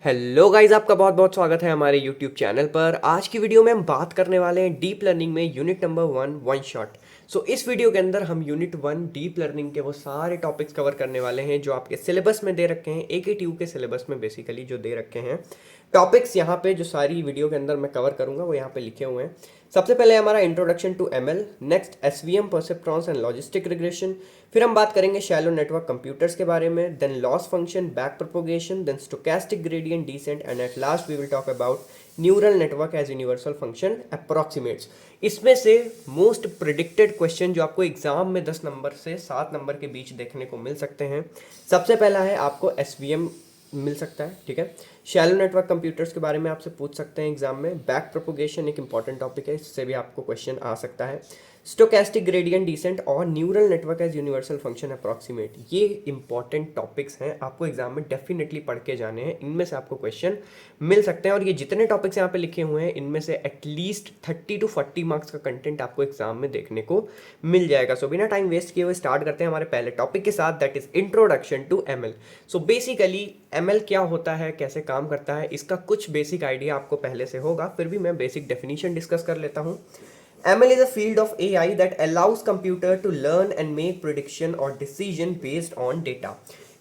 Hello guys, आपका बहुत बहुत स्वागत है हमारे यूट्यूब चैनल पर। आज की वीडियो में हम बात करने वाले हैं डीप लर्निंग में यूनिट नंबर 1 शॉट। इस वीडियो के अंदर हम यूनिट 1 डीप लर्निंग के वो सारे टॉपिक्स कवर करने वाले हैं जो आपके सिलेबस में दे रखे हैं, AKTU के सिलेबस में बेसिकली जो दे रखे हैं टॉपिक्स। यहाँ पे जो सारी वीडियो के अंदर मैं कवर करूंगा वो यहाँ पे लिखे हुए हैं। सबसे पहले हमारा introduction to ML, next SVM perceptrons and logistic regression, फिर हम बात करेंगे शैलो नेटवर्क कंप्यूटर्स के बारे में, then loss function, back propagation, then stochastic gradient descent and at last we will talk about neural network as universal function approximates. इसमें से most predicted question जो आपको एग्जाम में 10 नंबर से 7 नंबर के बीच देखने को मिल सकते हैं। सबसे पहला है आपको SVM मिल सकता है, ठीक है। शैलो नेटवर्क कंप्यूटर्स के बारे में आपसे पूछ सकते हैं एग्जाम में। बैक प्रोपोगेशन एक इंपॉर्टेंट टॉपिक है, इससे भी आपको क्वेश्चन आ सकता है। स्टोकेस्टिक ग्रेडियंट डिसेंट और neural network as universal function approximate, ये इंपॉर्टेंट टॉपिक्स हैं, आपको एग्जाम में डेफिनेटली पढ़ के जाने हैं। इनमें से आपको क्वेश्चन मिल सकते हैं और ये जितने टॉपिक्स यहाँ पे लिखे हुए हैं इनमें से एटलीस्ट 30 to 40 मार्क्स का कंटेंट आपको एग्जाम में देखने को मिल जाएगा। सो बिना टाइम वेस्ट किए हुए स्टार्ट करते हैं हमारे पहले टॉपिक के साथ, that is introduction to ML। So basically ML क्या होता है, कैसे काम करता है, इसका कुछ बेसिक आइडिया आपको पहले से होगा, फिर भी मैं बेसिक डेफिनेशन डिस्कस कर लेता हूँ। ML is a field of AI that allows computer to learn and make prediction or decision based on data।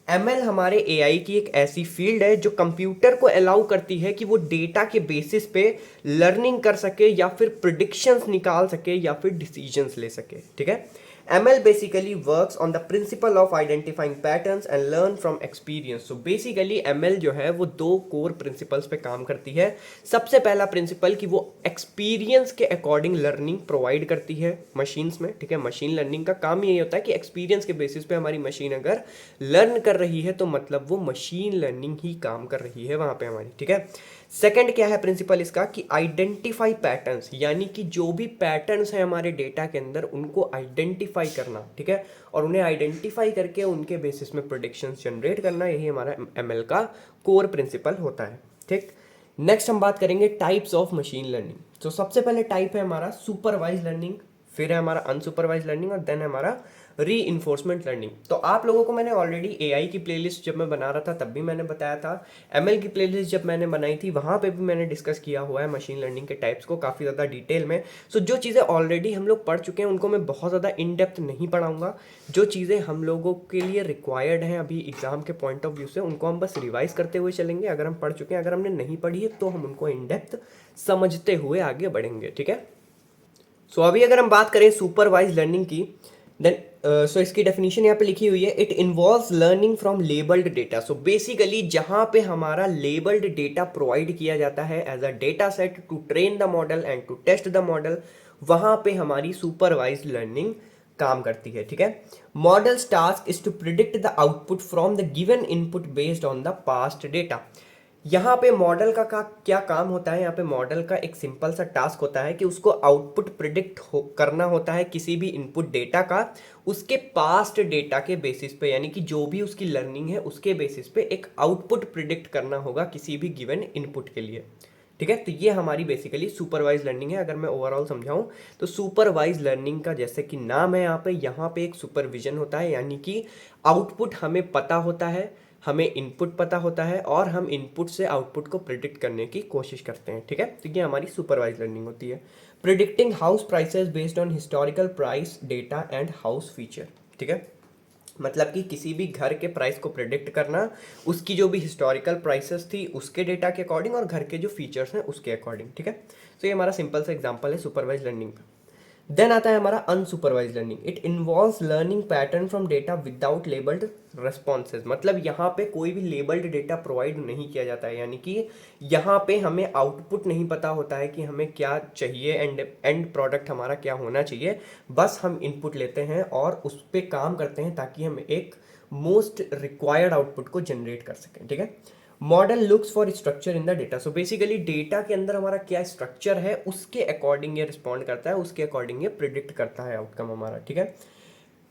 ML हमारे AI की एक ऐसी फील्ड है जो कंप्यूटर को अलाउ करती है कि वो डेटा के बेसिस पे लर्निंग कर सके या फिर प्रिडिक्शंस निकाल सके या फिर डिसीजंस ले सके, ठीक है। ML basically works on the principle of identifying patterns and learn from experience। So basically ML जो है वो दो कोर प्रिंसिपल्स पे काम करती है। सबसे पहला प्रिंसिपल कि वो एक्सपीरियंस के अकॉर्डिंग लर्निंग प्रोवाइड करती है मशीन्स में, ठीक है। मशीन लर्निंग का काम यही होता है कि एक्सपीरियंस के बेसिस पे हमारी मशीन अगर लर्न कर रही है तो मतलब वो मशीन लर्निंग ही काम कर रही है वहाँ पे हमारी, ठीक है। सेकंड क्या है प्रिंसिपल इसका कि आइडेंटिफाई पैटर्न्स, यानी कि जो भी पैटर्न्स हैं हमारे डेटा के अंदर उनको आइडेंटिफाई करना, ठीक है, और उन्हें आइडेंटिफाई करके उनके बेसिस में प्रेडिक्शंस जनरेट करना, यही हमारा ML का कोर प्रिंसिपल होता है, ठीक। नेक्स्ट हम बात करेंगे टाइप्स ऑफ मशीन लर्निंग। तो सबसे पहले टाइप है हमारा सुपरवाइज लर्निंग, फिर है हमारा अनसुपरवाइज लर्निंग और देन है हमारा री इन्फोर्समेंट लर्निंग। तो आप लोगों को मैंने ऑलरेडी AI की प्लेलिस्ट जब मैं बना रहा था तब भी मैंने बताया था, ML की प्लेलिस्ट जब मैंने बनाई थी वहाँ पे भी मैंने डिस्कस किया हुआ है मशीन लर्निंग के टाइप्स को काफ़ी ज़्यादा डिटेल में। सो जो चीज़ें ऑलरेडी हम लोग पढ़ चुके हैं उनको मैं बहुत ज़्यादा इन डेप्थ नहीं पढ़ाऊँगा। जो चीज़ें हम लोगों के लिए रिक्वायर्ड हैं अभी एग्जाम के पॉइंट ऑफ व्यू से उनको हम बस रिवाइज करते हुए चलेंगे। अगर हम पढ़ चुके हैं, अगर हमने नहीं पढ़ी है तो हम उनको इन डेप्थ समझते हुए आगे बढ़ेंगे, ठीक है। सो अभी अगर हम बात करें सुपरवाइज लर्निंग की, देन इसकी डेफिनेशन यहाँ पे लिखी हुई है, it involves learning from labelled data. So basically जहाँ पे हमारा लेबल्ड डेटा प्रोवाइड किया जाता है as a data set to train the model and to test the model, वहाँ पे हमारी सुपरवाइज लर्निंग काम करती है, ठीक है। Models task is to predict the output from the given input based on the past data. यहाँ पे मॉडल का क्या काम होता है, यहाँ पे मॉडल का एक सिंपल सा टास्क होता है कि उसको आउटपुट प्रिडिक्ट करना होता है किसी भी इनपुट डेटा का उसके पास्ट डेटा के बेसिस पे, यानी कि जो भी उसकी लर्निंग है उसके बेसिस पे एक आउटपुट प्रिडिक्ट करना होगा किसी भी गिवन इनपुट के लिए, ठीक है। तो ये हमारी बेसिकली सुपरवाइज लर्निंग है। अगर मैं ओवरऑल समझाऊं तो सुपरवाइज लर्निंग का जैसे कि नाम है यहाँ पे एक सुपरविजन होता है, यानी कि आउटपुट हमें पता होता है, हमें इनपुट पता होता है और हम इनपुट से आउटपुट को प्रिडिक्ट करने की कोशिश करते हैं, ठीक है। तो ये हमारी सुपरवाइज लर्निंग होती है। Predicting house prices based on historical price data and house feature, ठीक है। मतलब कि किसी भी घर के प्राइस को प्रिडिक्ट करना उसकी जो भी हिस्टोरिकल प्राइसेस थी उसके डेटा के अकॉर्डिंग और घर के जो फीचर्स हैं उसके अकॉर्डिंग, ठीक है। तो ये हमारा सिंपल सा एग्जांपल है सुपरवाइज लर्निंग का। देन आता है हमारा unsupervise learning. It involves learning pattern from data without labelled responses. मतलब यहाँ पे कोई भी लेबल्ड डेटा प्रोवाइड नहीं किया जाता है, यानी कि यहाँ पे हमें आउटपुट नहीं पता होता है कि हमें क्या चाहिए, एंड प्रोडक्ट हमारा क्या होना चाहिए। बस हम इनपुट लेते हैं और उस पर काम करते हैं ताकि हम एक मोस्ट रिक्वायर्ड आउटपुट को जनरेट कर सकें, ठीक है। Model looks for structure in the data. So basically data के अंदर हमारा क्या स्ट्रक्चर है उसके अकॉर्डिंग ये रिस्पॉन्ड करता है, उसके अकॉर्डिंग ये प्रिडिक्ट करता है आउटकम हमारा, ठीक है।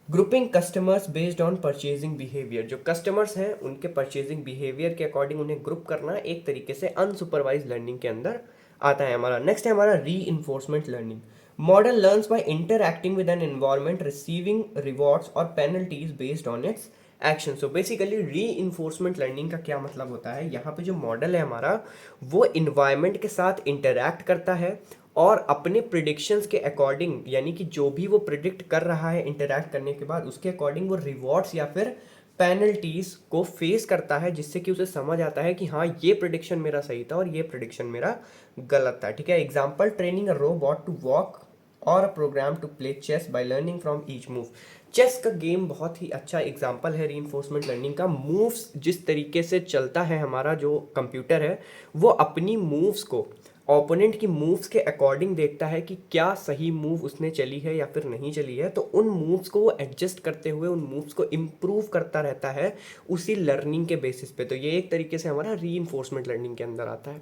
Grouping customers based on purchasing behaviour. जो कस्टमर्स हैं उनके परचेजिंग बिहेवियर के अकॉर्डिंग उन्हें ग्रुप करना एक तरीके से अनसुपरवाइज लर्निंग के अंदर आता है हमारा। नेक्स्ट है हमारा reinforcement learning. Model learns by interacting with an environment, receiving rewards और penalties based on its action. So basically reinforcement learning का क्या मतलब होता है, यहाँ पे जो मॉडल है हमारा वो इन्वायरमेंट के साथ इंटरैक्ट करता है और अपने प्रिडिक्शंस के अकॉर्डिंग, यानी कि जो भी वो प्रिडिक्ट कर रहा है इंटरैक्ट करने के बाद, उसके अकॉर्डिंग वो रिवॉर्ड्स या फिर पेनल्टीज को फेस करता है, जिससे कि उसे समझ आता है कि हाँ ये प्रिडिक्शन मेरा सही था और ये प्रिडिक्शन मेरा गलत था। ठीक है, example training a robot to walk और a program to play chess by learning from each move. Chess का गेम बहुत ही अच्छा एग्जाम्पल है रीइंफोर्समेंट लर्निंग का। मूव्स जिस तरीके से चलता है, हमारा जो कंप्यूटर है वो अपनी मूव्स को ओपोनेंट की मूव्स के अकॉर्डिंग देखता है कि क्या सही मूव उसने चली है या फिर नहीं चली है, तो उन मूव्स को वो एडजस्ट करते हुए उन मूव्स को इम्प्रूव करता रहता है उसी लर्निंग के बेसिस पे। तो ये एक तरीके से हमारा रीइंफोर्समेंट लर्निंग के अंदर आता है।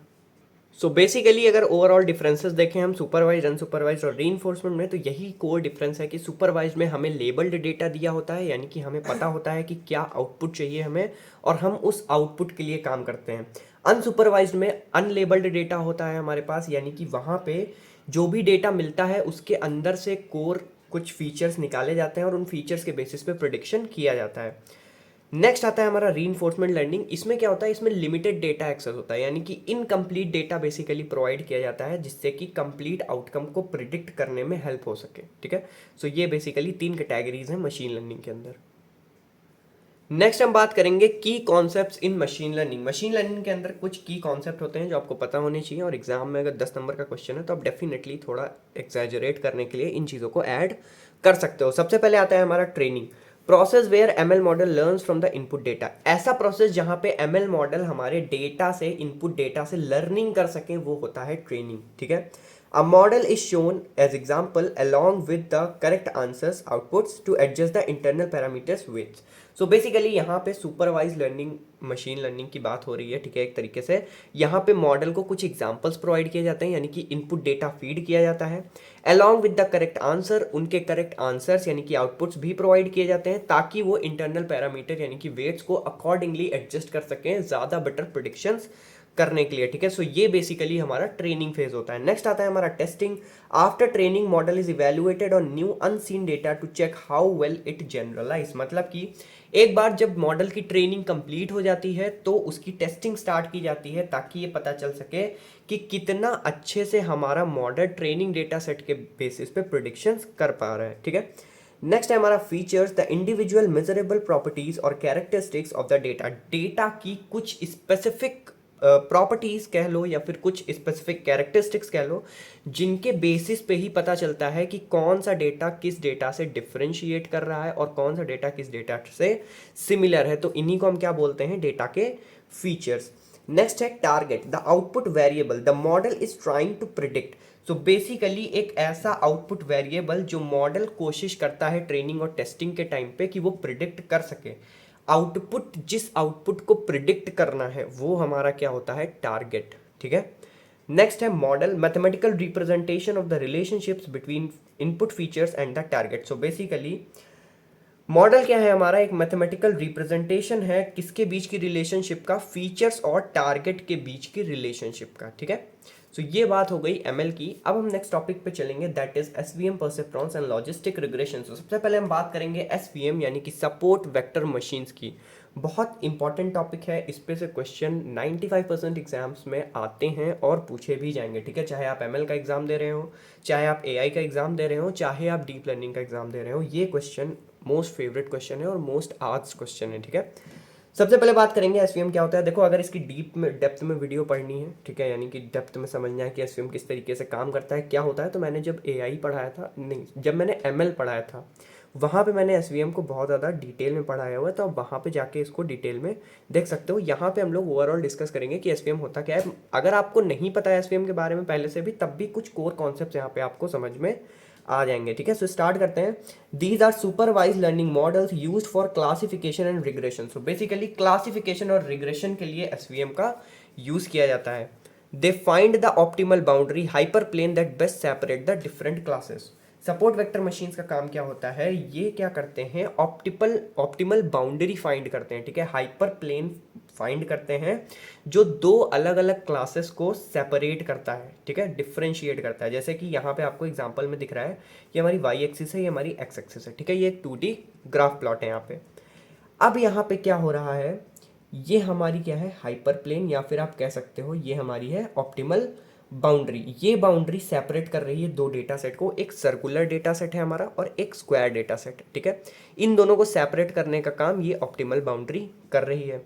सो बेसिकली अगर ओवरऑल डिफरेंसेस देखें हम सुपरवाइज, अनसुपरवाइज और रीइंफोर्समेंट में, तो यही कोर डिफरेंस है कि सुपरवाइज में हमें लेबल्ड डेटा दिया होता है, यानी कि हमें पता होता है कि क्या आउटपुट चाहिए हमें और हम उस आउटपुट के लिए काम करते हैं। अनसुपरवाइज में अनलेबल्ड डेटा होता है हमारे पास, यानी कि वहाँ पे जो भी डेटा मिलता है उसके अंदर से कोर कुछ फीचर्स निकाले जाते हैं और उन फीचर्स के बेसिस पे प्रिडिक्शन किया जाता है। नेक्स्ट आता है हमारा रीइंफोर्समेंट लर्निंग। इसमें क्या होता है, इसमें लिमिटेड डेटा एक्सेस होता है, यानी कि इनकम्प्लीट डेटा बेसिकली प्रोवाइड किया जाता है जिससे कि कंप्लीट आउटकम को प्रिडिक्ट करने में हेल्प हो सके। ठीक है, सो ये बेसिकली 3 कैटेगरीज हैं मशीन लर्निंग के अंदर। नेक्स्ट हम बात करेंगे की कॉन्सेप्ट्स इन मशीन लर्निंग। मशीन लर्निंग के अंदर कुछ की कॉन्सेप्ट होते हैं जो आपको पता होने चाहिए, और एग्जाम में अगर 10 नंबर का क्वेश्चन है तो आप डेफिनेटली थोड़ा एक्सैजरेट करने के लिए इन चीज़ों को ऐड कर सकते हो। सबसे पहले आता है हमारा training process, where ML model learns from the input data. ऐसा प्रोसेस जहां पे एमएल मॉडल हमारे डेटा से, इनपुट डेटा से लर्निंग कर सके, वो होता है ट्रेनिंग। ठीक है, a model is shown as example along with the correct answers outputs to adjust the internal parameters weights। So basically यहाँ पे सुपरवाइज लर्निंग, मशीन लर्निंग की बात हो रही है। ठीक है, एक तरीके से यहाँ पे मॉडल को कुछ एग्जांपल्स प्रोवाइड किए जाते हैं, यानी कि इनपुट डेटा फीड किया जाता है along with the correct answer, उनके करेक्ट आंसर्स यानी कि आउटपुट्स भी प्रोवाइड किए जाते हैं ताकि वो इंटरनल पैरामीटर यानी कि वेट्स को अकॉर्डिंगली एडजस्ट कर सकें ज़्यादा बेटर प्रिडिक्शंस करने के लिए। ठीक है, सो ये बेसिकली हमारा ट्रेनिंग फेज होता है। नेक्स्ट आता है हमारा testing. After training model is evaluated on new unseen data to check how well it generalize. मतलब कि एक बार जब मॉडल की ट्रेनिंग कंप्लीट हो जाती है तो उसकी टेस्टिंग स्टार्ट की जाती है ताकि ये पता चल सके कि कितना अच्छे से हमारा मॉडल ट्रेनिंग डेटा सेट के बेसिस पे प्रिडिक्शंस कर पा रहा है। ठीक है, नेक्स्ट है हमारा features, the individual measurable properties और characteristics of the data. Data की कुछ स्पेसिफिक प्रॉपर्टीज कह लो या फिर कुछ स्पेसिफिक कैरेक्टरिस्टिक्स कह लो, जिनके बेसिस पे ही पता चलता है कि कौन सा डेटा किस डेटा से डिफरेंशिएट कर रहा है और कौन सा डेटा किस डेटा से सिमिलर है। तो इन्हीं को हम क्या बोलते हैं, डेटा के फीचर्स। नेक्स्ट है target, the output variable the model is trying to predict. So basically एक ऐसा आउटपुट वेरिएबल जो मॉडल कोशिश करता है ट्रेनिंग और टेस्टिंग के टाइम पे कि वो प्रिडिक्ट कर सके। आउटपुट, जिस आउटपुट को प्रिडिक्ट करना है वो हमारा क्या होता है, टारगेट। ठीक है, नेक्स्ट है model, mathematical representation of the relationships between input features and the target. So basically model क्या है हमारा, एक मैथमेटिकल रिप्रेजेंटेशन है किसके बीच की रिलेशनशिप का, फीचर्स और टारगेट के बीच की रिलेशनशिप का। ठीक है, सो ये बात हो गई एमएल की। अब हम नेक्स्ट टॉपिक पे चलेंगे, that is SVM, perceptrons and logistic regression. तो सबसे पहले हम बात करेंगे एसवीएम यानी कि सपोर्ट वेक्टर मशीन्स की। बहुत इंपॉर्टेंट टॉपिक है, इस पे से क्वेश्चन 95% एग्जाम्स में आते हैं और पूछे भी जाएंगे। ठीक है, चाहे आप एमएल का एग्जाम दे रहे हो, चाहे आप एआई का एग्जाम दे रहे हो, चाहे आप डीप लर्निंग का एग्जाम दे रहे हो, ये क्वेश्चन मोस्ट फेवरेट क्वेश्चन है और मोस्ट आस्क्ड क्वेश्चन है। ठीक है, सबसे पहले बात करेंगे एसवीएम क्या होता है। देखो, अगर इसकी डीप में, डेप्थ में वीडियो पढ़नी है, ठीक है, यानी कि डेप्थ में समझना है कि एसवीएम किस तरीके से काम करता है, क्या होता है, तो मैंने जब एआई पढ़ाया था, नहीं, जब मैंने एमएल पढ़ाया था वहाँ पे मैंने एसवीएम को बहुत ज़्यादा डिटेल में पढ़ाया हुआ है, तो आप वहाँ पे जाके इसको डिटेल में देख सकते हो। यहाँ पे हम लोग ओवरऑल डिस्कस करेंगे कि एसवीएम होता क्या है। अगर आपको नहीं पता है एसवीएम के बारे में पहले से भी, तब भी कुछ कोर कॉन्सेप्ट यहाँ पे आपको समझ में आ जाएंगे। ठीक है, सो स्टार्ट करते हैं। These are supervise learning models used for classification and regression. So basically classification और रिग्रेशन के लिए एसवीएम का यूज किया जाता है। They find the optimal boundary hyperplane that best separate the different classes. Support vector machines का काम क्या होता है, ये क्या करते हैं, ऑप्टिमल बाउंड्री फाइंड करते हैं। ठीक है, हाइपर प्लेन फाइंड करते हैं जो दो अलग अलग क्लासेस को सेपरेट करता है। ठीक है, डिफरेंशिएट करता है। जैसे कि यहाँ पे आपको एग्जांपल में दिख रहा है, ये हमारी वाई एक्सिस है, ये हमारी एक्स एक्सिस है। ठीक है, ये एक 2D ग्राफ प्लॉट है यहाँ पे। अब यहाँ पे क्या हो रहा है, ये हमारी क्या है, हाइपर प्लेन, या फिर आप कह सकते हो ये हमारी है ऑप्टिमल बाउंड्री। ये बाउंड्री सेपरेट कर रही है दो डेटा सेट को, एक सर्कुलर डेटा सेट है हमारा और एक स्क्वायर डेटा सेट, ठीक है। इन दोनों को सेपरेट करने का काम ये ऑप्टिमल बाउंड्री कर रही है।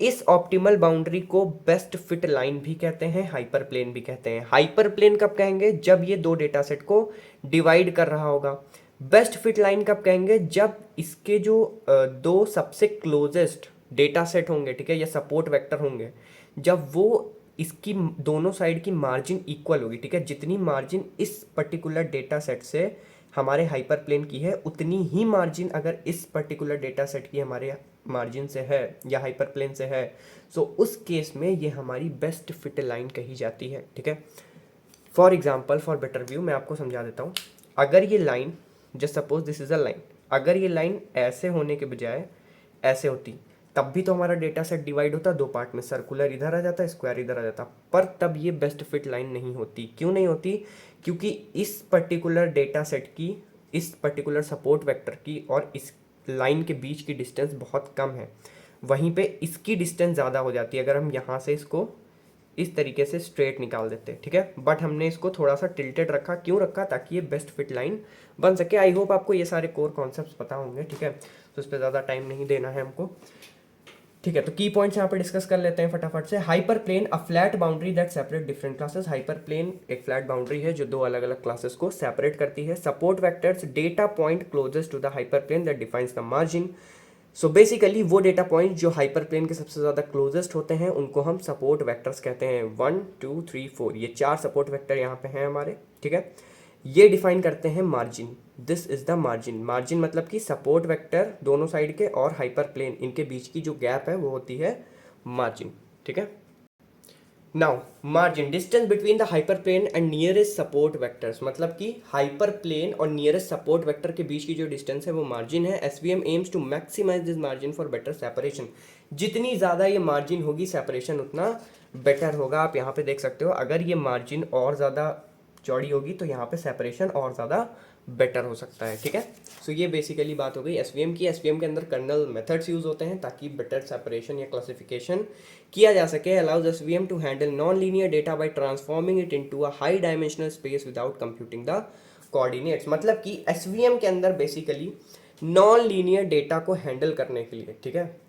इस ऑप्टिमल बाउंड्री को बेस्ट फिट लाइन भी कहते हैं, हाइपर प्लेन भी कहते हैं। हाइपर प्लेन कब कहेंगे, जब ये दो डेटा सेट को डिवाइड कर रहा होगा। बेस्ट फिट लाइन कब कहेंगे, जब इसके जो दो सबसे क्लोजेस्ट डेटा सेट होंगे, ठीक है, या सपोर्ट वेक्टर होंगे, जब वो इसकी दोनों साइड की मार्जिन इक्वल होगी, ठीक है। जितनी मार्जिन इस पर्टिकुलर डेटा सेट से हमारे हाइपर प्लेन की है, उतनी ही मार्जिन अगर इस पर्टिकुलर डेटा सेट की हमारे मार्जिन से है या हाइपर प्लेन से है, सो उस केस में ये हमारी बेस्ट फिट लाइन कही जाती है, ठीक है। For example, for better view मैं आपको समझा देता हूँ। अगर ये line, just suppose this is a line, अगर ये लाइन ऐसे होने के बजाय ऐसे होती, तब भी तो हमारा डेटा सेट डिवाइड होता दो पार्ट में, सर्कुलर इधर आ जाता, स्क्वायर इधर आ जाता, पर तब ये बेस्ट फिट लाइन नहीं होती। क्यों नहीं होती, क्योंकि इस पर्टिकुलर डेटा सेट की, इस पर्टिकुलर सपोर्ट वेक्टर की और इस लाइन के बीच की डिस्टेंस बहुत कम है, वहीं पे इसकी डिस्टेंस ज़्यादा हो जाती है अगर हम यहाँ से इसको इस तरीके से स्ट्रेट निकाल देते, ठीक है। बट हमने इसको थोड़ा सा टिल्टेड रखा, क्यों रखा, ताकि ये बेस्ट फिट लाइन बन सके। आई होप आपको ये सारे कोर कॉन्सेप्ट्स पता होंगे, ठीक है, तो इस पर ज़्यादा टाइम नहीं देना है हमको, ठीक है। तो की पॉइंट्स यहाँ पे डिस्कस कर लेते हैं फटाफट से। Hyperplane, a flat boundary that separate different classes. Hyperplane एक फ्लैट बाउंड्री है जो दो अलग अलग क्लासेस को सेपरेट करती है। Support vectors, data point closest to the hyperplane that defines the margin. So basically वो डेटा पॉइंट जो हाइपर प्लेन के सबसे ज़्यादा क्लोजेस्ट होते हैं उनको हम सपोर्ट वेक्टर्स कहते हैं। 1 2 3 4 ये 4 सपोर्ट वेक्टर यहाँ पे हैं हमारे, ठीक है। ये डिफाइन करते हैं margin. This is the margin. Margin मतलब कि सपोर्ट वेक्टर दोनों साइड के और हाइपर प्लेन, इनके बीच की जो गैप है वो होती है मार्जिन, ठीक है। Now margin, distance between the hyperplane and nearest support vectors, मतलब कि हाइपर प्लेन और नियरेस्ट सपोर्ट वेक्टर के बीच की जो डिस्टेंस है वो मार्जिन है। SVM aims to maximize this margin for better separation. जितनी ज़्यादा ये मार्जिन होगी, सेपरेशन उतना बेटर होगा। आप यहाँ पे देख सकते हो, अगर ये मार्जिन और ज़्यादा चौड़ी होगी तो यहाँ पे सेपरेशन और ज़्यादा बेटर हो सकता है, ठीक है। सो ये बेसिकली बात हो गई एसवीएम की। एसवीएम के अंदर कर्नल मेथड्स यूज होते हैं ताकि बेटर सेपरेशन या क्लासिफिकेशन किया जा सके। Allows SVM to handle non linear data by transforming it into a high dimensional space without computing the coordinates. मतलब कि एसवीएम के अंदर बेसिकली नॉन लीनियर डेटा को हैंडल करने के लिए, ठीक है।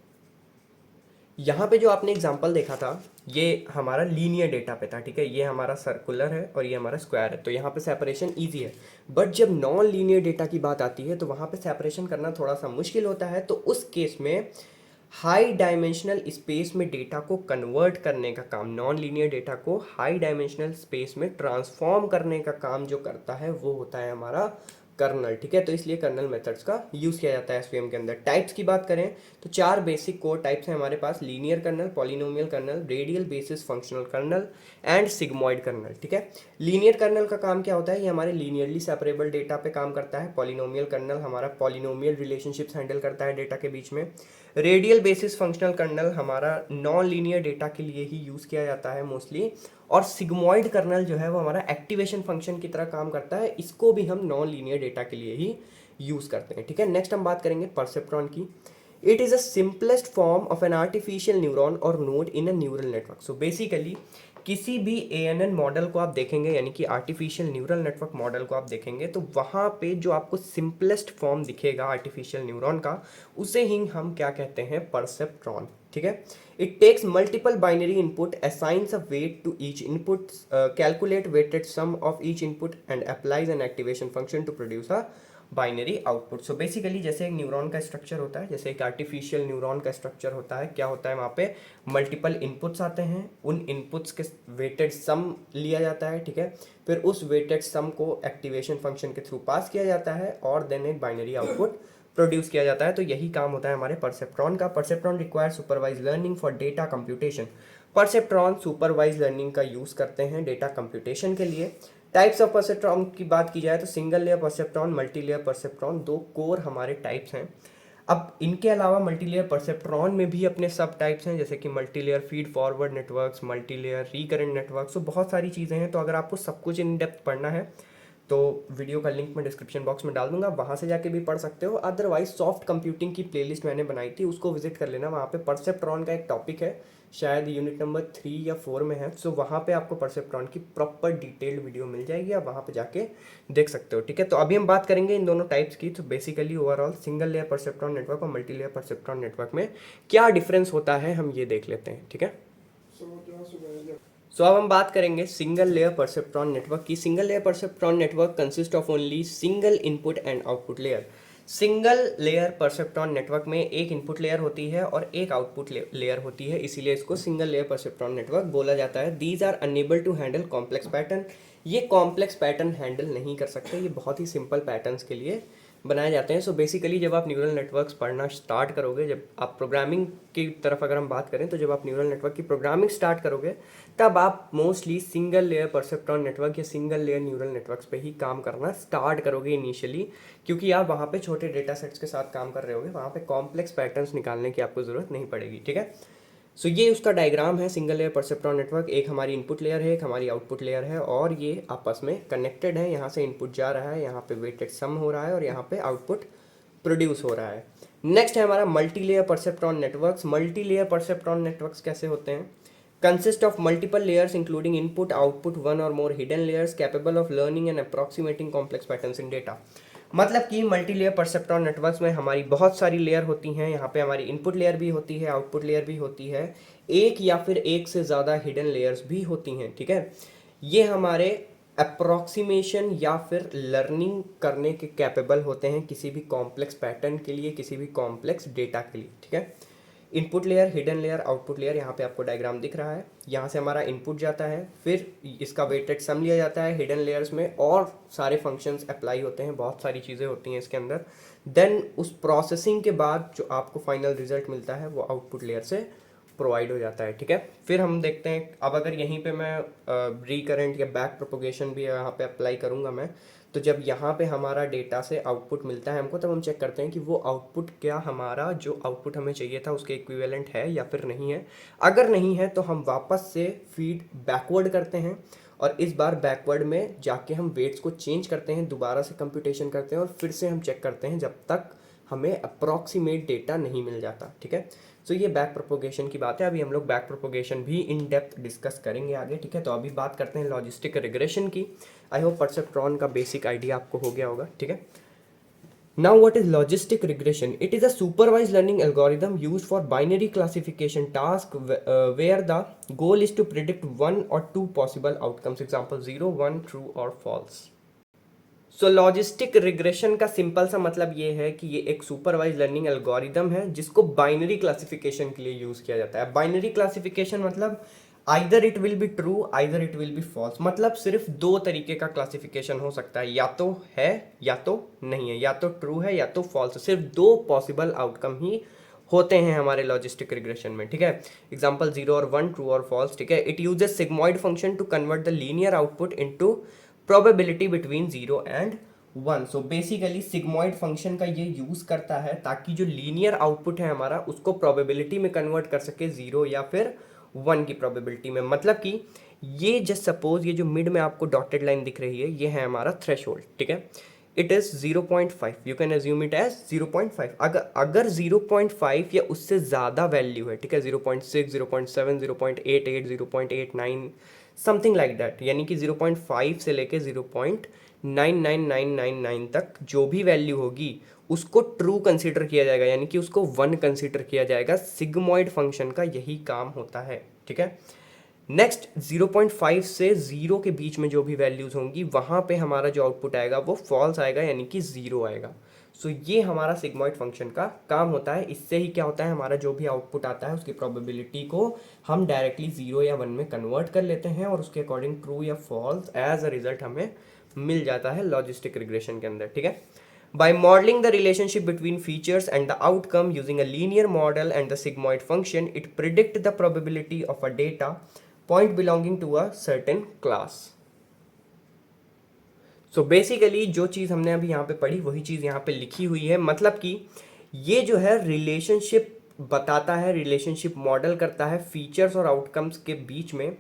यहाँ पे जो आपने एग्जांपल देखा था ये हमारा लीनियर डेटा पे था, ठीक है। ये हमारा सर्कुलर है और ये हमारा स्क्वायर है, तो यहाँ पे सेपरेशन इजी है। बट जब नॉन लीनियर डेटा की बात आती है तो वहाँ पे सेपरेशन करना थोड़ा सा मुश्किल होता है। तो उस केस में हाई डायमेंशनल स्पेस में डेटा को कन्वर्ट करने का काम, नॉन लीनियर डेटा को हाई डायमेंशनल स्पेस में ट्रांसफॉर्म करने का काम जो करता है वो होता है हमारा कर्नल, ठीक है। तो इसलिए कर्नल मेथड्स का यूज़ किया जाता है एसवीएम के अंदर। टाइप्स की बात करें तो 4 बेसिक कोर टाइप्स हैं हमारे पास: linear kernel, polynomial kernel, radial basis functional kernel and sigmoid kernel, ठीक है। लीनियर कर्नल का काम क्या होता है, ये हमारे लीनियरली सेपरेबल डेटा पे काम करता है। पॉलिनोमियल कर्नल हमारा पॉलिनोमियल रिलेशनशिप्स हैंडल करता है डेटा के बीच में। रेडियल बेसिस फंक्शनल कर्नल हमारा नॉन लीनियर डेटा के लिए ही यूज़ किया जाता है मोस्टली। और सिग्मॉइड कर्नल जो है वो हमारा एक्टिवेशन फंक्शन की तरह काम करता है, इसको भी हम नॉन लीनियर डेटा के लिए ही यूज़ करते हैं, ठीक है। नेक्स्ट हम बात करेंगे परसेप्ट्रॉन की। It is a simplest form of an artificial neuron और node in a neural network. So basically किसी भी ANN मॉडल को आप देखेंगे, यानी कि आर्टिफिशियल न्यूरल नेटवर्क मॉडल को आप देखेंगे, तो वहाँ पे जो आपको सिंपलेस्ट फॉर्म दिखेगा आर्टिफिशियल न्यूरॉन का, उसे ही हम क्या कहते हैं, परसेप्ट्रॉन, ठीक है। It takes multiple binary input, assigns a weight to each input, calculate weighted sum of each input and applies an activation function to produce a binary output. So basically जैसे एक न्यूरॉन का structure होता है, जैसे एक artificial neuron का structure होता है, क्या होता है वहाँ पे मल्टीपल इनपुट्स आते हैं, उन इनपुट्स के वेटेड सम लिया जाता है, ठीक है। फिर उस वेटेड सम को एक्टिवेशन फंक्शन के थ्रू पास किया जाता है और देन एक बाइनरी आउटपुट प्रोड्यूस किया जाता है। तो यही काम होता है हमारे परसेप्ट्रॉन का। Perceptron require supervise learning for data computation. Perceptron supervise learning का यूज़ करते हैं डेटा कंप्यूटेशन के लिए। टाइप्स ऑफ परसेप्ट्रॉन की बात की जाए तो single layer perceptron, multi layer perceptron, दो कोर हमारे टाइप्स हैं। अब इनके अलावा मल्टी लेयर परसेप्ट्रॉन में भी अपने सब टाइप्स हैं, जैसे कि multi layer feed forward networks, multi layer recurrent networks, तो बहुत सारी चीज़ें हैं। तो अगर आपको सब कुछ इन डेप्थ पढ़ना है तो वीडियो का लिंक मैं डिस्क्रिप्शन बॉक्स में डाल दूंगा, वहाँ से जाके भी पढ़ सकते हो। अदरवाइज सॉफ्ट कंप्यूटिंग की प्लेलिस्ट मैंने बनाई थी, उसको विजिट कर लेना। वहाँ पे परसेप्ट्रॉन का एक टॉपिक है, शायद यूनिट नंबर 3 या 4 में है। सो वहाँ पे आपको परसेप्ट्रॉन की प्रॉपर डिटेल्ड वीडियो मिल जाएगी, आप वहाँ पे जाके देख सकते हो, ठीक है। तो अभी हम बात करेंगे इन दोनों टाइप्स की। तो basically overall single layer perceptron network और मल्टी लेयर परसेप्ट्रॉन नेटवर्क में क्या डिफरेंस होता है, हम ये देख लेते हैं, ठीक है। सो अब हम बात करेंगे सिंगल लेयर परसेप्ट्रॉन नेटवर्क की। Single layer perceptron network consist of only single input and output layer. Single layer perceptron network में एक इनपुट लेयर होती है और एक आउटपुट लेयर होती है, इसीलिए इसको सिंगल लेयर परसेप्ट्रॉन नेटवर्क बोला जाता है। These are unable to handle complex pattern. ये कॉम्प्लेक्स पैटर्न हैंडल नहीं कर सकते, ये बहुत ही सिंपल पैटर्न्स के लिए बनाए जाते हैं। सो बेसिकली जब आप न्यूरल नेटवर्क्स पढ़ना स्टार्ट करोगे, जब आप प्रोग्रामिंग की तरफ अगर हम बात करें, तो जब आप न्यूरल नेटवर्क की प्रोग्रामिंग स्टार्ट करोगे, तब आप mostly single layer perceptron network या सिंगल लेयर न्यूरल नेटवर्क्स पे ही काम करना स्टार्ट करोगे इनिशियली, क्योंकि आप वहाँ पे छोटे डेटा सेट्स के साथ काम कर रहे होगे, वहाँ पे कॉम्प्लेक्स पैटर्न्स निकालने की आपको ज़रूरत नहीं पड़ेगी, ठीक है। सो ये उसका डायग्राम है सिंगल लेयर परसेप्ट्रॉन नेटवर्क। एक हमारी इनपुट लेयर है, एक हमारी आउटपुट लेयर है, और ये आपस में कनेक्टेड है। यहाँ से इनपुट जा रहा है, यहाँ पे वेटेड सम हो रहा है, और यहाँ पे आउटपुट प्रोड्यूस हो रहा है। नेक्स्ट है हमारा multi layer perceptron networks. Multi layer perceptron networks कैसे होते हैं? Consist of multiple layers including input, output, one और more hidden layers capable of learning and approximating complex patterns in data. मतलब कि मल्टी लेयर परसेप्ट्रॉन नेटवर्क्स में हमारी बहुत सारी लेयर होती हैं। यहाँ पे हमारी इनपुट लेयर भी होती है, आउटपुट लेयर भी होती है, एक या फिर एक से ज़्यादा हिडन लेयर्स भी होती हैं, ठीक है। ये हमारे अप्रॉक्सीमेशन या फिर लर्निंग करने के कैपेबल होते हैं किसी भी कॉम्प्लेक्स पैटर्न के लिए, किसी भी कॉम्प्लेक्स डेटा के लिए, ठीक है। Input layer, hidden layer, output layer, यहाँ पे आपको डायग्राम दिख रहा है। यहाँ से हमारा इनपुट जाता है, फिर इसका वेटेड सम लिया जाता है हिडन लेयर्स में, और सारे फंक्शंस अप्लाई होते हैं, बहुत सारी चीज़ें होती हैं इसके अंदर। देन उस प्रोसेसिंग के बाद जो आपको फाइनल रिजल्ट मिलता है वो आउटपुट लेयर से प्रोवाइड हो जाता है, ठीक है। फिर हम देखते हैं, अब अगर यहीं पे मैं रिकरेंट या बैक प्रोपोगेशन भी यहाँ पे अप्लाई करूँगा मैं, तो जब यहाँ पे हमारा डेटा से आउटपुट मिलता है हमको, तब हम चेक करते हैं कि वो आउटपुट क्या हमारा जो आउटपुट हमें चाहिए था उसके इक्विवेलेंट है या फिर नहीं है। अगर नहीं है तो हम वापस से फीड बैकवर्ड करते हैं, और इस बार बैकवर्ड में जाके हम वेट्स को चेंज करते हैं, दोबारा से कंप्यूटेशन करते हैं, और फिर से हम चेक करते हैं जब तक हमें अप्रॉक्सीमेट डेटा नहीं मिल जाता, ठीक है। तो ये बैक प्रोपोगेशन की बात है। अभी हम लोग बैक प्रोपोगेशन भी इन डेप्थ डिस्कस करेंगे आगे, ठीक है। तो अभी बात करते हैं लॉजिस्टिक रिग्रेशन की। आई होप परसेप्ट्रॉन का बेसिक आइडिया आपको हो गया होगा, ठीक है। Now what is logistic regression? It is a supervised learning algorithm used for binary classification task where the goal is to predict one or two possible outcomes. Example 0, 1, true or false. So logistic regression का simple सा मतलब ये है कि ये एक supervise learning algorithm है जिसको बाइनरी क्लासिफिकेशन के लिए यूज किया जाता है। बाइनरी क्लासिफिकेशन मतलब either it will be true, either it will be false. मतलब सिर्फ दो तरीके का क्लासिफिकेशन हो सकता है, या तो है या तो नहीं है, या तो ट्रू है या तो फॉल्स। सिर्फ दो पॉसिबल आउटकम ही होते हैं हमारे लॉजिस्टिक रिग्रेशन में, ठीक है। एग्जाम्पल 0 और 1, ट्रू और फॉल्स, ठीक है। It uses sigmoid function to convert the linear output into probability between 0 and 1। So basically sigmoid function का ये यूज करता है ताकि जो लीनियर आउटपुट है हमारा उसको प्रोबेबिलिटी में कन्वर्ट कर सके, 0 या फिर 1 की प्रोबेबिलिटी में। मतलब कि ये जस्ट सपोज ये जो मिड में आपको डॉटेड लाइन दिख रही है, ये है हमारा थ्रेशोल्ड, ठीक है। It is 0.5, you can assume it as 0.5। अगर 0.5 या उससे ज़्यादा वैल्यू है, ठीक है, 0.6, 0.7, 0.88, 0.89, समथिंग लाइक दैट, यानी कि 0.5 से लेके 0.99999 तक जो भी वैल्यू होगी उसको ट्रू कंसीडर किया जाएगा, यानी कि उसको 1 कंसीडर किया जाएगा। सिग्मॉइड फंक्शन का यही काम होता है, ठीक है। नेक्स्ट 0.5 से 0 के बीच में जो भी वैल्यूज होंगी वहाँ पे हमारा जो आउटपुट आएगा वो फॉल्स आएगा, यानी कि 0 आएगा। सो ये हमारा सिग्मॉइड फंक्शन का काम होता है। इससे ही क्या होता है, हमारा जो भी आउटपुट आता है उसकी प्रोबेबिलिटी को हम डायरेक्टली 0 या 1 में कन्वर्ट कर लेते हैं, और उसके अकॉर्डिंग ट्रू या फॉल्स एज अ रिजल्ट हमें मिल जाता है लॉजिस्टिक रिग्रेशन के अंदर, ठीक है। By modeling the relationship between features and the outcome using a linear model and the sigmoid function, it predict the probability of a data point belonging to a certain class. So basically जो चीज़ हमने अभी यहाँ पे पढ़ी वही चीज़ यहाँ पे लिखी हुई है। मतलब कि ये जो है रिलेशनशिप बताता है, रिलेशनशिप मॉडल करता है फीचर्स और आउटकम्स के बीच में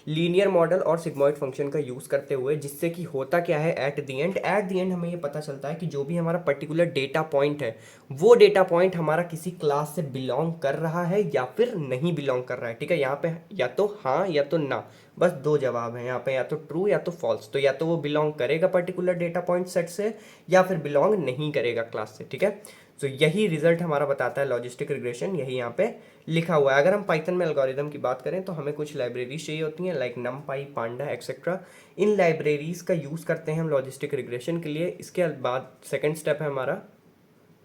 लीनियर मॉडल और सिग्मॉइड फंक्शन का यूज़ करते हुए, जिससे कि होता क्या है एट द एंड हमें ये पता चलता है कि जो भी हमारा पर्टिकुलर डेटा पॉइंट है वो डेटा पॉइंट हमारा किसी क्लास से बिलोंग कर रहा है या फिर नहीं बिलोंग कर रहा है। ठीक है, यहाँ पे या तो हाँ या तो ना, बस दो जवाब हैं यहाँ पे, या तो ट्रू या तो फॉल्स। तो या तो वो बिलोंग करेगा पर्टिकुलर डेटा पॉइंट सेट से या फिर बिलोंग नहीं करेगा क्लास से। ठीक है, तो यही रिजल्ट हमारा बताता है लॉजिस्टिक रिग्रेशन, यही यहाँ पे लिखा हुआ है। अगर हम पाइथन में एल्गोरिदम की बात करें तो हमें कुछ लाइब्रेरीज चाहिए होती हैं लाइक नमपाई, पांडा एक्सेट्रा। इन लाइब्रेरीज का यूज़ करते हैं हम लॉजिस्टिक रिग्रेशन के लिए। इसके बाद सेकंड स्टेप है हमारा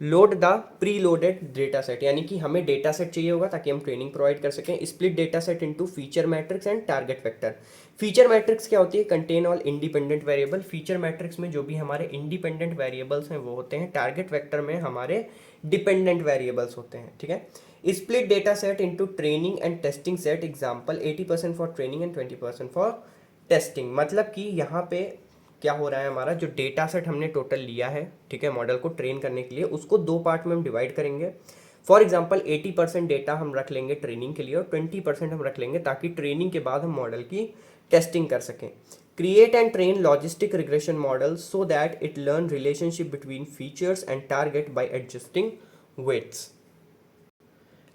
load the pre loaded data set, यानी कि हमें डेटा सेट चाहिए होगा ताकि हम ट्रेनिंग प्रोवाइड कर सकें। Split data set into feature matrix and target vector. Feature matrix क्या होती है? Contain all independent variable. Feature matrix में जो भी हमारे इंडिपेंडेंट वेरिएबल्स हैं वो होते हैं, टारगेट वेक्टर में हमारे डिपेंडेंट वेरिएबल्स होते हैं। ठीक है, split data set into training and testing set. Example 80% for training and 20% for testing. मतलब कि यहाँ पे क्या हो रहा है, हमारा जो डेटा सेट हमने टोटल लिया है, ठीक है, मॉडल को ट्रेन करने के लिए, उसको दो पार्ट में हम डिवाइड करेंगे। फॉर एग्जांपल 80% डेटा हम रख लेंगे ट्रेनिंग के लिए और 20% हम रख लेंगे ताकि ट्रेनिंग के बाद हम मॉडल की टेस्टिंग कर सकें। Create and train logistic regression model so that it learn relationship between features and target by adjusting weights.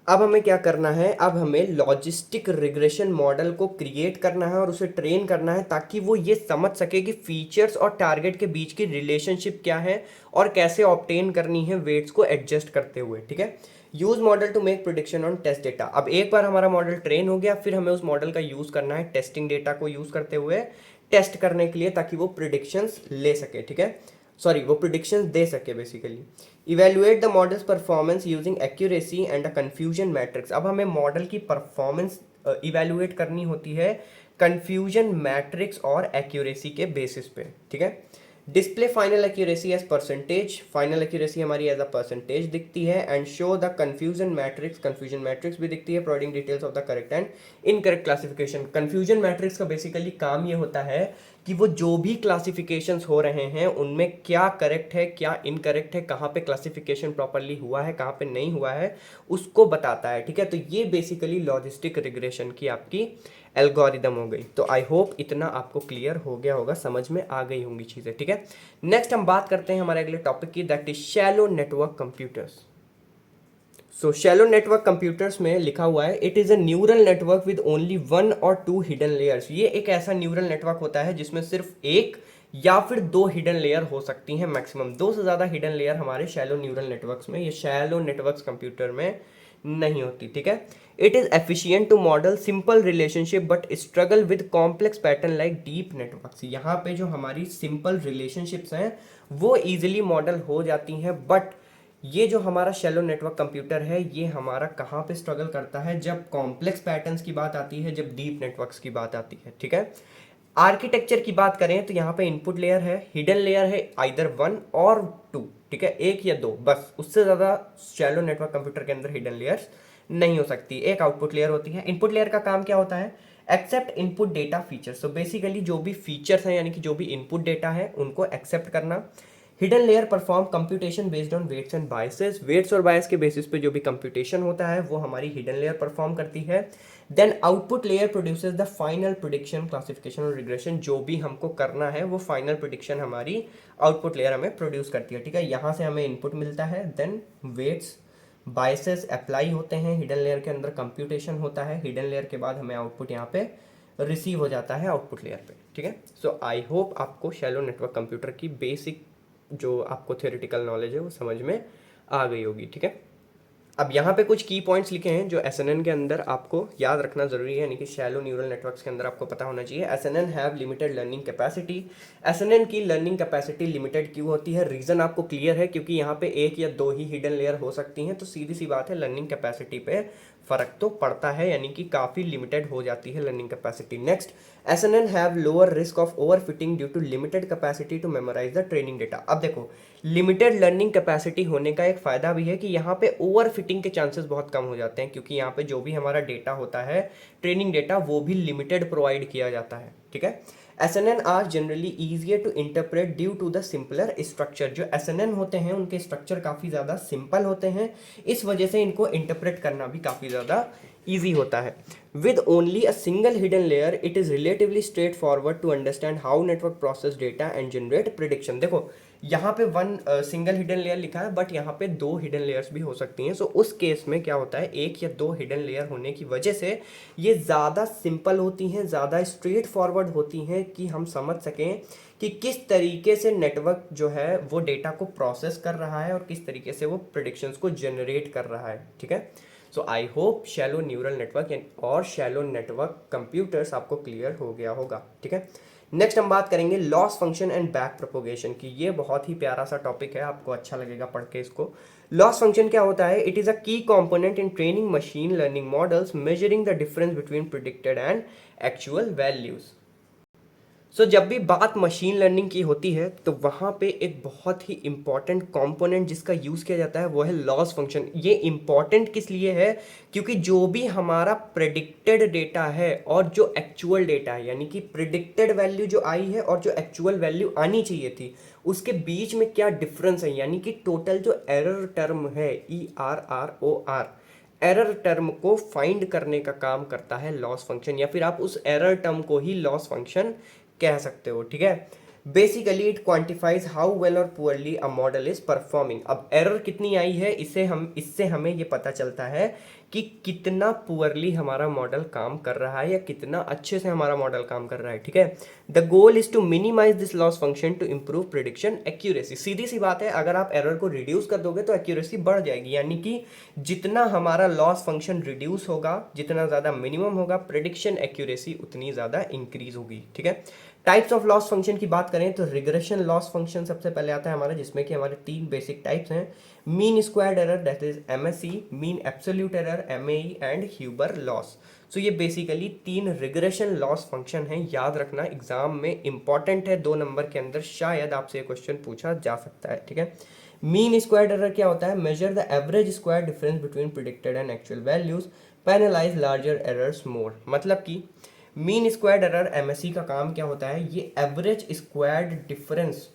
अब हमें क्या करना है, अब हमें लॉजिस्टिक रिग्रेशन मॉडल को क्रिएट करना है और उसे ट्रेन करना है ताकि वो ये समझ सके कि फीचर्स और टारगेट के बीच की रिलेशनशिप क्या है और कैसे ऑब्टेन करनी है वेट्स को एडजस्ट करते हुए। ठीक है, use model to make prediction on test data. अब एक बार हमारा मॉडल ट्रेन हो गया, फिर हमें उस मॉडल का यूज करना है टेस्टिंग डेटा को यूज करते हुए टेस्ट करने के लिए ताकि वो प्रिडिक्शंस ले सके। ठीक है, सॉरी, वो प्रिडिक्शंस दे सके basically. Evaluate the model's performance using accuracy and a confusion matrix. अब हमें मॉडल की परफॉर्मेंस इवेल्युएट करनी होती है कंफ्यूजन मैट्रिक्स और एक्यूरेसी के बेसिस पे। ठीक है, display final accuracy as percentage. Final accuracy हमारी एज अ परसेंटेज दिखती है and show the confusion matrix भी दिखती है providing details of the correct and incorrect classification. Confusion matrix का बेसिकली काम ये होता है कि वो जो भी क्लासिफिकेशंस हो रहे हैं उनमें क्या करेक्ट है क्या इनकरेक्ट है, कहाँ पे क्लासिफिकेशन प्रॉपरली हुआ है कहाँ पे नहीं हुआ है, उसको बताता है। ठीक है, तो ये बेसिकली लॉजिस्टिक रिग्रेशन की आपकी एल्गोरिदम हो गई। तो आई होप इतना आपको क्लियर हो गया होगा, समझ में आ गई होंगी चीज़ें। ठीक है, नेक्स्ट हम बात करते हैं हमारे अगले टॉपिक की, that is shallow network computers. So shallow network computers में लिखा हुआ है it is a neural network with only 1 और 2 हिडन लेयर्स। ये एक ऐसा न्यूरल नेटवर्क होता है जिसमें सिर्फ एक या फिर दो हिडन लेयर हो सकती हैं, मैक्सिमम दो से ज़्यादा हिडन लेयर हमारे शैलो न्यूरल नेटवर्क्स में, ये शैलो नेटवर्क्स कंप्यूटर में नहीं होती। ठीक है, it is efficient to model simple relationship but struggle with complex pattern like deep networks. यहाँ पे जो हमारी सिंपल रिलेशनशिप्स हैं वो ईजिली मॉडल हो जाती हैं, बट ये जो हमारा शैलो नेटवर्क कंप्यूटर है ये हमारा कहाँ पे स्ट्रगल करता है, जब कॉम्प्लेक्स पैटर्न्स की बात आती है, जब डीप नेटवर्क्स की बात आती है। ठीक है, आर्किटेक्चर की बात करें तो यहाँ पे इनपुट लेयर है, हिडन लेयर है आइदर 1 और 2। ठीक है, एक या दो, बस, उससे ज़्यादा शैलो नेटवर्क कंप्यूटर के अंदर हिडन लेयर्स नहीं हो सकती। एक आउटपुट लेयर होती है। इनपुट लेयर का काम क्या होता है? Accept input data features. तो बेसिकली जो भी फीचर्स हैं यानी कि जो भी इनपुट डेटा है उनको एक्सेप्ट करना। Hidden layer perform computation based on weights and biases. Weights और बायस के बेसिस पे जो भी कंप्यूटेशन होता है वो हमारी हिडन लेयर परफॉर्म करती है। Then output layer produces the final prediction, classification और रिग्रेशन। जो भी हमको करना है वो फाइनल प्रिडिक्शन हमारी आउटपुट लेयर हमें प्रोड्यूस करती है। ठीक है, यहाँ से हमें इनपुट मिलता है, देन वेट्स बायसेस अप्लाई होते हैं, हिडन लेयर के अंदर कंप्यूटेशन होता है, हिडन लेयर के बाद हमें आउटपुट यहाँ पे रिसीव हो जाता है आउटपुट लेयर पे। ठीक है, सो आई होप आपको शैलो नेटवर्क कंप्यूटर की बेसिक जो आपको थ्योरेटिकल नॉलेज है वो समझ में आ गई होगी। ठीक है, अब यहाँ पे कुछ की पॉइंट्स लिखे हैं जो एसएनएन के अंदर आपको याद रखना जरूरी है, यानी कि शैलो न्यूरल नेटवर्क्स के अंदर आपको पता होना चाहिए। एसएनएन हैव लिमिटेड लर्निंग कैपेसिटी। एसएनएन की लर्निंग कैपेसिटी लिमिटेड क्यों होती है? रीजन आपको क्लियर है, क्योंकि यहाँ पे एक या दो ही हिडन लेयर हो सकती हैं, तो सीधी सी बात है लर्निंग कैपेसिटी पे फर्क तो पड़ता है, यानी कि काफ़ी लिमिटेड हो जाती है learning capacity. Next, SNN have lower risk of overfitting due to limited capacity to memorize the training data. अब देखो, लिमिटेड लर्निंग कैपेसिटी होने का एक फ़ायदा भी है कि यहाँ पे ओवर फिटिंग के चांसेस बहुत कम हो जाते हैं, क्योंकि यहाँ पे जो भी हमारा डेटा होता है ट्रेनिंग डेटा वो भी लिमिटेड प्रोवाइड किया जाता है। ठीक है, SNN are generally easier to interpret due to the simpler structure. जो SNN होते हैं उनके स्ट्रक्चर काफ़ी ज़्यादा सिंपल होते हैं, इस वजह से इनको इंटरप्रेट करना भी काफ़ी ज़्यादा ईजी होता है। With only a single hidden layer it is relatively straightforward to understand how network process data and generate prediction. देखो यहाँ पे वन सिंगल हिडन लेयर लिखा है, बट यहाँ पे दो हिडन लेयर्स भी हो सकती हैं। सो उस केस में क्या होता है, एक या दो हिडन लेयर होने की वजह से ये ज़्यादा सिंपल होती हैं, ज़्यादा स्ट्रेट फॉरवर्ड होती हैं कि हम समझ सकें कि किस तरीके से नेटवर्क जो है वो डेटा को प्रोसेस कर रहा है और किस तरीके से वो प्रिडिक्शंस को जनरेट कर रहा है। ठीक है, so I hope shallow neural network और शैलो नेटवर्क कंप्यूटर्स आपको क्लियर हो गया होगा। ठीक है, नेक्स्ट हम बात करेंगे loss function and backpropagation की। ये बहुत ही प्यारा सा टॉपिक है, आपको अच्छा लगेगा पढ़ के इसको। लॉस फंक्शन क्या होता है? It is a key component in training machine learning models measuring the difference between predicted and actual values. So जब भी बात मशीन लर्निंग की होती है तो वहाँ पे एक बहुत ही इंपॉर्टेंट कंपोनेंट जिसका यूज़ किया जाता है वो है लॉस फंक्शन। ये इंपॉर्टेंट किस लिए है? क्योंकि जो भी हमारा प्रिडिक्टेड डेटा है और जो एक्चुअल डेटा है, यानी कि प्रिडिक्टेड वैल्यू जो आई है और जो एक्चुअल वैल्यू आनी चाहिए थी, उसके बीच में क्या डिफरेंस है, यानी कि टोटल जो एरर टर्म है ERROR, एरर टर्म को फाइंड करने का काम करता है लॉस फंक्शन, या फिर आप उस एरर टर्म को ही लॉस फंक्शन कह सकते हो। ठीक है, basically it quantifies how well और poorly a model is performing. अब एरर कितनी आई है इससे हमें ये पता चलता है कि कितना पुअरली हमारा मॉडल काम कर रहा है या कितना अच्छे से हमारा मॉडल काम कर रहा है। ठीक है, the goal is to minimize this loss function to improve prediction accuracy. सीधी सी बात है, अगर आप एरर को रिड्यूस कर दोगे तो एक्यूरेसी बढ़ जाएगी, यानी कि जितना हमारा लॉस फंक्शन रिड्यूस होगा, जितना ज़्यादा मिनिमम होगा, प्रिडिक्शन एक्यूरेसी उतनी ज़्यादा इंक्रीज होगी। ठीक है, टाइप्स ऑफ लॉस फंक्शन की बात करें तो रिग्रेशन लॉस फंक्शन सबसे पहले आता है हमारा, जिसमें कि हमारे तीन बेसिक टाइप्स हैं: mean squared error that is MSE, mean absolute error MAE and Huber loss. So ये बेसिकली तीन रिग्रेशन लॉस फंक्शन हैं। याद रखना, एग्जाम में इंपॉर्टेंट है, 2 नंबर के अंदर शायद आपसे ये क्वेश्चन पूछा जा सकता है। ठीक है, मीन स्क्वायर्ड एरर क्या होता है? Measure the average square difference between predicted and actual values, penalize larger errors more. मतलब कि मीन स्क्वायर्ड एरर MSE का काम क्या होता है? ये एवरेज स्क्वायर्ड डिफरेंस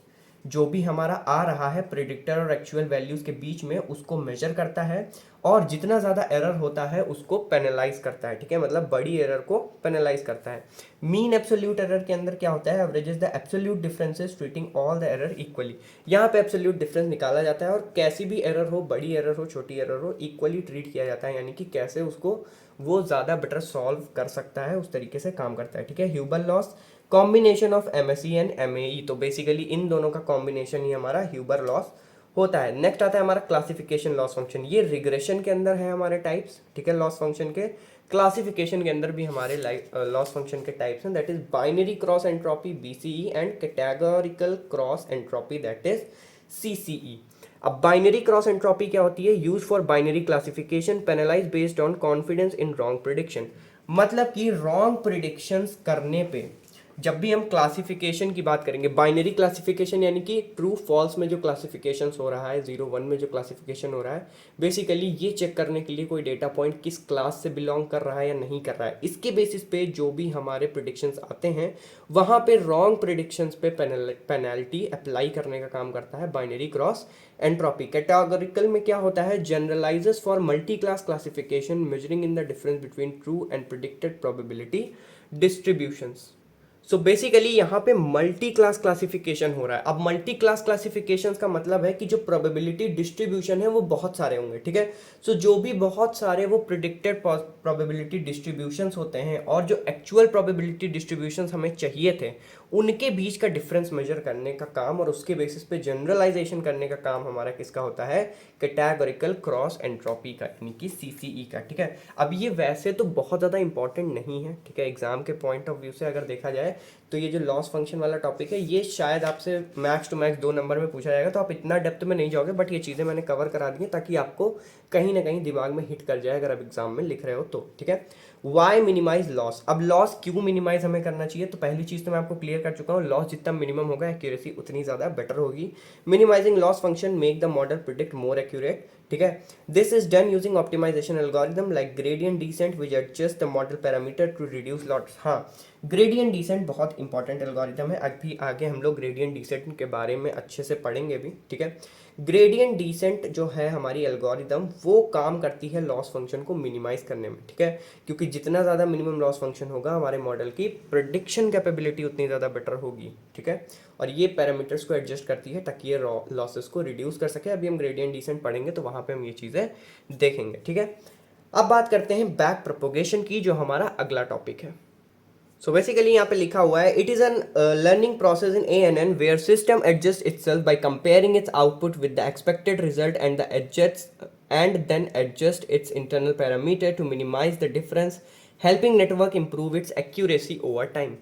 जो भी हमारा आ रहा है प्रिडिक्टर और एक्चुअल वैल्यूज के बीच में, उसको मेजर करता है और जितना ज़्यादा एरर होता है उसको पेनलाइज करता है। ठीक है, मतलब बड़ी एरर को पेनलाइज करता है। मीन एब्सोल्यूट एरर के अंदर क्या होता है? Averages the absolute differences treating all the error equally. यहाँ पे एब्सोल्यूट डिफरेंस निकाला जाता है और कैसी भी एरर हो, बड़ी एरर हो, छोटी एरर हो, इक्वली ट्रीट किया जाता है, यानी कि कैसे उसको वो ज़्यादा बेटर सॉल्व कर सकता है, उस तरीके से काम करता है। ठीक है, Huber loss combination of MSE and MAE, तो बेसिकली इन दोनों का कॉम्बिनेशन ही हमारा ह्यूबर लॉस होता है। नेक्स्ट आता है हमारा क्लासिफिकेशन लॉस फंक्शन। ये रिग्रेशन के अंदर है हमारे टाइप्स। ठीक है, लॉस फंक्शन के क्लासिफिकेशन के अंदर भी हमारे लॉस फंक्शन के टाइप्स हैं, that is binary cross entropy BCE and categorical cross entropy that is CCE। अब बाइनरी क्रॉस एंट्रोपी क्या होती है? Use for binary classification, penalise based on confidence in wrong prediction. मतलब कि रॉन्ग प्रिडिक्शंस करने पे जब भी हम क्लासिफिकेशन की बात करेंगे, बाइनरी क्लासिफिकेशन यानी कि ट्रू फॉल्स में जो क्लासिफिकेशन हो रहा है, 0 1 में जो क्लासिफिकेशन हो रहा है, बेसिकली ये चेक करने के लिए कोई डेटा पॉइंट किस क्लास से बिलोंग कर रहा है या नहीं कर रहा है, इसके बेसिस पे जो भी हमारे प्रिडिक्शंस आते हैं वहाँ पे रॉन्ग प्रिडिक्शंस पे पेनल्टी अप्लाई करने का काम करता है बाइनरी क्रॉस एंट्रोपी। कैटेगोरिकल में क्या होता है? Generalizes for multi class classification measuring in the difference between true and predicted probability distributions. So basically यहाँ पे मल्टी क्लास क्लासिफिकेशन हो रहा है। अब मल्टी क्लास क्लासिफिकेशन का मतलब है कि जो प्रोबेबिलिटी डिस्ट्रीब्यूशन है वो बहुत सारे होंगे। ठीक है, सो जो भी बहुत सारे वो प्रिडिक्टेड प्रोबेबिलिटी डिस्ट्रीब्यूशंस होते हैं और जो एक्चुअल प्रोबेबिलिटी डिस्ट्रीब्यूशंस हमें चाहिए थे, उनके बीच का डिफरेंस मेजर करने का काम और उसके बेसिस पे जनरलाइजेशन करने का काम हमारा किसका होता है? कैटेगोरिकल क्रॉस एंट्रोपी का, यानी कि CCE का। ठीक है, अब ये वैसे तो बहुत ज़्यादा इंपॉर्टेंट नहीं है। ठीक है, एग्जाम के पॉइंट ऑफ व्यू से अगर देखा जाए तो ये जो लॉस फंक्शन वाला टॉपिक है, ये शायद आपसे मैक्स टू मैक्स 2 नंबर में पूछा जाएगा, तो आप इतना डेप्थ में नहीं जाओगे, बट ये चीज़ें मैंने कवर करा दी हैं ताकि आपको कहीं ना कहीं दिमाग में हिट कर जाए अगर आप एग्जाम में लिख रहे हो तो। ठीक है, वाई मिनिमाइज लॉस। अब लॉस क्यों मिनिमाइज हमें करना चाहिए, तो पहली चीज़ तो मैं आपको क्लियर कर चुका हूँ, लॉस जितना मिनिमम होगा एक्यूरेसी उतनी ज़्यादा बेटर होगी। Minimising loss function make the model predict more accurate, ठीक है। This is done using optimisation algorithm like gradient descent which adjust the model parameter to reduce loss. हाँ, ग्रेडियंट डिसेंट बहुत important algorithm है, अभी आगे हम लोग ग्रेडियंट डिसेंट के बारे में अच्छे से पढ़ेंगे भी, ठीक है। ग्रेडियंट डिसेंट जो है हमारी एल्गोरिदम वो काम करती है लॉस फंक्शन को मिनिमाइज करने में, ठीक है, क्योंकि जितना ज़्यादा मिनिमम लॉस फंक्शन होगा हमारे मॉडल की प्रिडिक्शन कैपेबिलिटी उतनी ज़्यादा बेटर होगी, ठीक है। और ये पैरामीटर्स को एडजस्ट करती है ताकि ये लॉसेस को रिड्यूस कर सके। अभी हम ग्रेडियंट डिसेंट पढ़ेंगे तो वहाँ पे हम ये चीज़ें देखेंगे, ठीक है। अब बात करते हैं बैक प्रोपोगेशन की, जो हमारा अगला टॉपिक है। सो बेसिकली यहाँ पे लिखा हुआ है, it is an learning process in ANN where system adjust itself by comparing its output with the expected result and then adjust its internal parameter to minimise the difference, helping network improve its accuracy over time.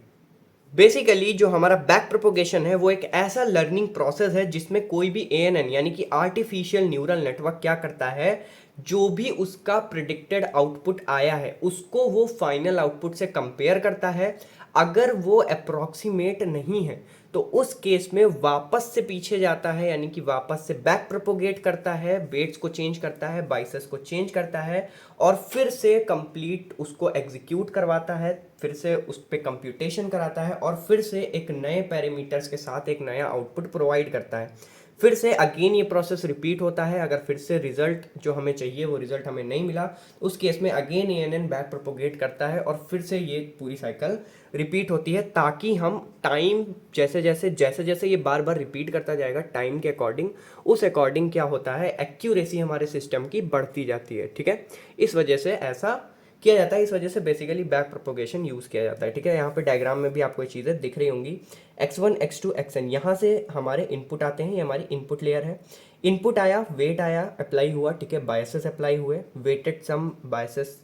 Basically जो हमारा back propagation है वो एक ऐसा learning process है जिसमें कोई भी ANN यानी कि आर्टिफिशियल न्यूरल नेटवर्क क्या करता है, जो भी उसका प्रिडिक्टेड आउटपुट आया है उसको वो फाइनल आउटपुट से कंपेयर करता है। अगर वो अप्रॉक्सीमेट नहीं है तो उस केस में वापस से पीछे जाता है, यानी कि वापस से बैक प्रोपोगेट करता है, वेट्स को चेंज करता है, बाइसेस को चेंज करता है और फिर से कंप्लीट उसको एग्जीक्यूट करवाता है, फिर से उस पर कंप्यूटेशन कराता है और फिर से एक नए पैरामीटर्स के साथ एक नया आउटपुट प्रोवाइड करता है। फिर से अगेन ये प्रोसेस रिपीट होता है। अगर फिर से रिजल्ट जो हमें चाहिए वो रिजल्ट हमें नहीं मिला, उस केस में अगेन ANN बैक प्रोपोगेट करता है और फिर से ये पूरी साइकिल रिपीट होती है, ताकि हम टाइम जैसे जैसे ये बार बार रिपीट करता जाएगा टाइम के अकॉर्डिंग, उस अकॉर्डिंग क्या होता है, एक्यूरेसी हमारे सिस्टम की बढ़ती जाती है, ठीक है। इस वजह से ऐसा किया जाता है, इस वजह से बेसिकली बैक प्रोपोगेशन यूज़ किया जाता है, ठीक है। यहाँ पे डायग्राम में भी आपको ये चीज़ें दिख रही होंगी, x1 x2 xn, यहाँ से हमारे इनपुट आते हैं, ये हमारी इनपुट लेयर है। इनपुट आया, वेट आया, अप्लाई हुआ, ठीक है, बायसेस अप्लाई हुए, वेटेड सम बायसेस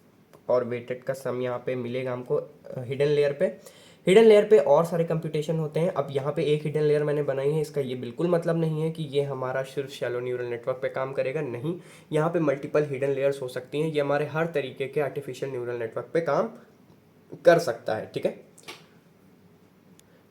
और वेटेड का सम यहाँ पे मिलेगा हमको हिडन लेयर पे। हिडन लेयर पे और सारे कंप्यूटेशन होते हैं। अब यहाँ पे एक हिडन लेयर मैंने बनाई है, इसका ये बिल्कुल मतलब नहीं है कि ये हमारा सिर्फ शैलो न्यूरल नेटवर्क पे काम करेगा, नहीं, यहाँ पे मल्टीपल हिडन लेयर्स हो सकती हैं, ये हमारे हर तरीके के आर्टिफिशियल न्यूरल नेटवर्क पे काम कर सकता है, ठीक है।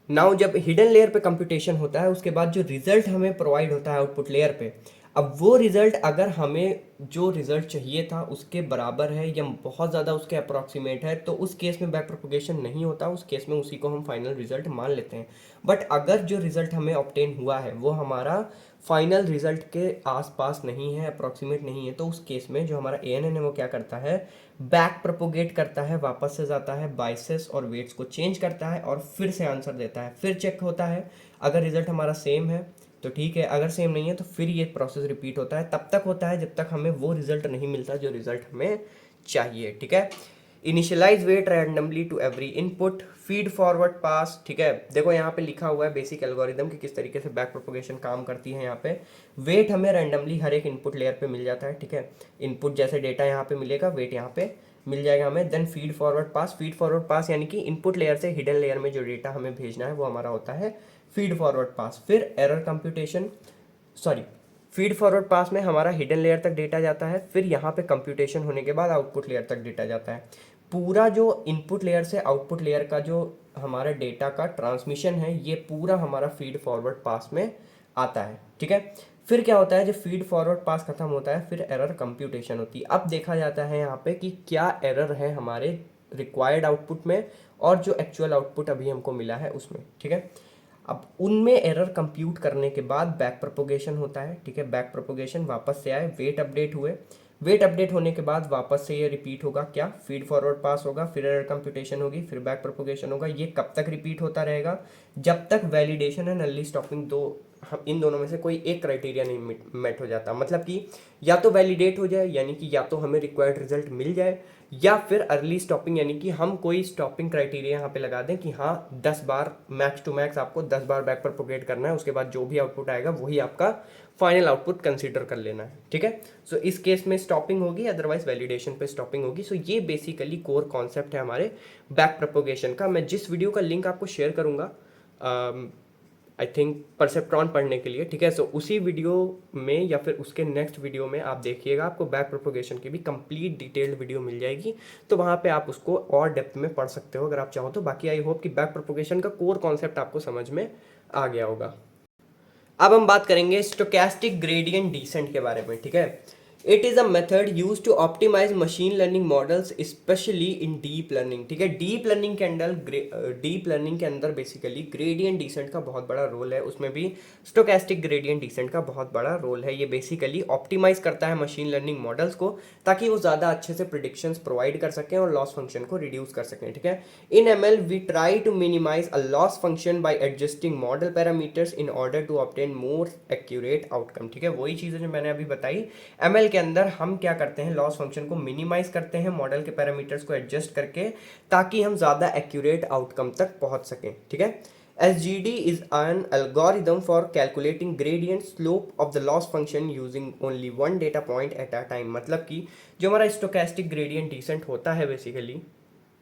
नाउ जब हिडन लेयर पे कंप्यूटेशन होता है उसके बाद जो रिजल्ट हमें प्रोवाइड होता है आउटपुट लेयर पे, अब वो रिजल्ट अगर हमें जो रिजल्ट चाहिए था उसके बराबर है या बहुत ज़्यादा उसके अप्रॉक्सीमेट है तो उस केस में बैक प्रोपोगेशन नहीं होता, उस केस में उसी को हम फाइनल रिजल्ट मान लेते हैं। बट अगर जो रिजल्ट हमें ऑब्टेन हुआ है वो हमारा फाइनल रिजल्ट के आसपास नहीं है, अप्रॉक्सीमेट नहीं है, तो उस केस में जो हमारा ANN है वो क्या करता है, बैक प्रोपोगेट करता है, वापस से जाता है, बाइसेस और वेट्स को चेंज करता है और फिर से आंसर देता है, फिर चेक होता है। अगर रिजल्ट हमारा सेम है तो ठीक है, अगर सेम नहीं है तो फिर ये प्रोसेस रिपीट होता है, तब तक होता है जब तक हमें वो रिजल्ट नहीं मिलता जो रिजल्ट हमें चाहिए, ठीक है। Initialize weight randomly to every input, feed forward pass, ठीक है। देखो यहाँ पे लिखा हुआ है बेसिक एल्गोरिदम कि किस तरीके से बैक प्रोपोगेशन काम करती है। यहाँ पे वेट हमें रैंडमली हर एक इनपुट लेयर पे मिल जाता है, ठीक है। इनपुट जैसे डेटा यहाँ पे मिलेगा, वेट यहाँ पे मिल जाएगा हमें। देन फीड फॉरवर्ड पास यानी कि इनपुट लेयर से हिडन लेयर में जो डेटा हमें भेजना है वो हमारा होता है फीड फॉरवर्ड पास। फिर error computation, sorry, feed forward pass में हमारा हिडन लेयर तक डेटा जाता है, फिर यहाँ पे कंप्यूटेशन होने के बाद आउटपुट लेयर तक डेटा जाता है। पूरा जो इनपुट लेयर से आउटपुट लेयर का जो हमारा डेटा का ट्रांसमिशन है ये पूरा हमारा फीड फॉरवर्ड पास में आता है, ठीक है। फिर क्या होता है, जब फीड फॉरवर्ड पास खत्म होता है फिर एरर कंप्यूटेशन होती है। अब देखा जाता है यहाँ पे कि क्या एरर है हमारे रिक्वायर्ड आउटपुट में और जो एक्चुअल आउटपुट अभी हमको मिला है उसमें, ठीक है। अब उनमें एरर कंप्यूट करने के बाद बैक प्रोपोगेशन होता है, ठीक है। बैक प्रोपोगेशन वापस से आए, वेट अपडेट हुए, वेट अपडेट होने के बाद वापस से ये रिपीट होगा, क्या, फीड फॉरवर्ड पास होगा, फिर एरर कंप्यूटेशन होगी, फिर बैक प्रोपोगेशन होगा। ये कब तक रिपीट होता रहेगा, जब तक वैलिडेशन एंड अर्ली स्टॉपिंग हम इन दोनों में से कोई एक क्राइटेरिया नहीं मेट हो जाता। मतलब कि या तो वैलिडेट हो जाए यानी कि या तो हमें रिक्वायर्ड रिजल्ट मिल जाए, या फिर अर्ली स्टॉपिंग यानी कि हम कोई स्टॉपिंग क्राइटेरिया यहाँ पे लगा दें कि हाँ 10 बार मैक्स टू मैक्स आपको 10 बार बैक प्रोपोगेट करना है, उसके बाद जो भी आउटपुट आएगा वही आपका फाइनल आउटपुट कंसीडर कर लेना है, ठीक है। सो इस केस में स्टॉपिंग होगी, अदरवाइज वैलिडेशन पे स्टॉपिंग होगी। सो ये बेसिकली कोर कॉन्सेप्ट है हमारे बैक प्रोपोगेशन का। मैं जिस वीडियो का लिंक आपको शेयर करूंगा आई थिंक परसेप्ट्रॉन पढ़ने के लिए, ठीक है। सो उसी वीडियो में या फिर उसके नेक्स्ट वीडियो में आप देखिएगा, आपको बैक प्रोपोगेशन की भी कंप्लीट डिटेल्ड वीडियो मिल जाएगी, तो वहाँ पे आप उसको और डेप्थ में पढ़ सकते हो अगर आप चाहो तो। बाकी आई होप कि बैक प्रोपोगेशन का कोर कॉन्सेप्ट आपको समझ में आ गया होगा। अब हम बात करेंगे स्टोकेस्टिक ग्रेडियंट डिसेंट के बारे में, ठीक है। It is a method use to optimise machine learning models specially in deep learning, ठीक है। डीप लर्निंग के अंदर बेसिकली ग्रेडियंट डिसेंट का बहुत बड़ा रोल है, उसमें भी स्टोकेस्टिक ग्रेडियंट डिसेंट का बहुत बड़ा रोल है। ये बेसिकली ऑप्टिमाइज करता है मशीन लर्निंग मॉडल्स को ताकि वो ज़्यादा अच्छे से प्रिडिक्शंस प्रोवाइड कर सकें और लॉस फंक्शन को रिड्यूस कर सकें, ठीक है। In ML we try to minimize a loss function by adjusting model parameters in order to obtain more accurate outcome, ठीक है। वही चीज़ें जो मैंने अभी बताई, एमएल के अंदर हम क्या करते हैं, लॉस फंक्शन को मिनिमाइज करते हैं मॉडल के पैरामीटर्स को एडजस्ट करके, ताकि हम ज़्यादा एक्यूरेट आउटकम तक पहुंच सकें, ठीक है। SGD is an algorithm for calculating gradient slope of the loss function using only one data point at a time। मतलब कि जो हमारा स्टोकेस्टिक ग्रेडियंट डिसेंट होता है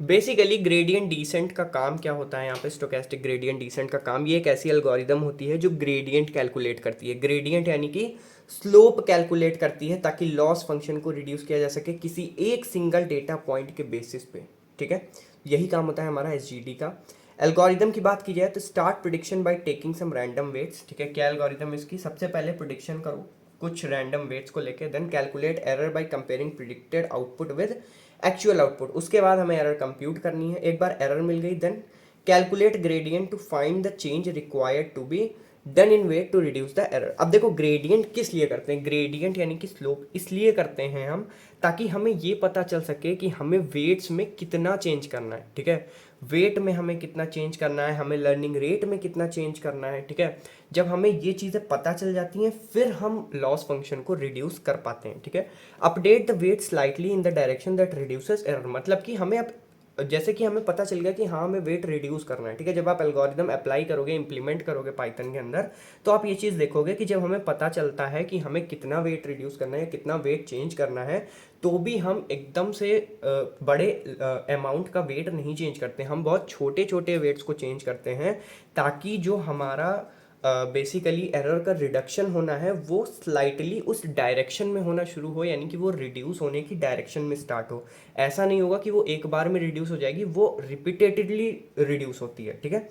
बेसिकली ग्रेडियंट डिसेंट का काम क्या होता है यहाँ पे, स्टोकेस्टिक ग्रेडियंट डिसेंट का काम, ये एक ऐसी एल्गोरिदम होती है जो ग्रेडियंट कैलकुलेट करती है। ग्रेडियंट यानी कि स्लोप कैलकुलेट करती है ताकि लॉस फंक्शन को रिड्यूस किया जा सके किसी एक सिंगल डेटा पॉइंट के बेसिस पे, ठीक है। यही काम होता है हमारा SGD का। एल्गोरिदम की बात की जाए तो start prediction by taking some random weights, ठीक है। क्या एल्गोरिदम इसकी, सबसे पहले प्रिडिक्शन करो कुछ रैंडम वेट्स को लेके, then calculate error by comparing predicted output with actual output. उसके बाद हमें एरर कंप्यूट करनी है। एक बार एरर मिल गई, then calculate gradient to find the change required to be done in way to reduce the error. अब देखो ग्रेडियंट किस लिए करते हैं, ग्रेडियंट यानी कि स्लोप इसलिए करते हैं हम ताकि हमें ये पता चल सके कि हमें वेट्स में कितना चेंज करना है, ठीक है। वेट में हमें कितना चेंज करना है, हमें लर्निंग रेट में कितना चेंज करना है, ठीक है। जब हमें ये चीज़ें पता चल जाती हैं फिर हम लॉस फंक्शन को रिड्यूस कर पाते हैं, ठीक है। Update the weight slightly in the direction that reduces error, मतलब कि हमें अब जैसे कि हमें पता चल गया कि हाँ हमें वेट रिड्यूस करना है, ठीक है। जब आप एल्गोरिदम अप्लाई करोगे, इंप्लीमेंट करोगे पाइथन के अंदर, तो आप ये चीज़ देखोगे कि जब हमें पता चलता है कि हमें कितना वेट रिड्यूस करना है, कितना वेट चेंज करना है, तो भी हम एकदम से बड़े अमाउंट का वेट नहीं चेंज करते, हम बहुत छोटे छोटे वेट्स को चेंज करते हैं ताकि जो हमारा बेसिकली एरर का रिडक्शन होना है वो स्लाइटली उस डायरेक्शन में होना शुरू हो, यानी कि वो रिड्यूस होने की डायरेक्शन में स्टार्ट हो। ऐसा नहीं होगा कि वो एक बार में रिड्यूस हो जाएगी, वो रिपीटेडली रिड्यूस होती है, ठीक है।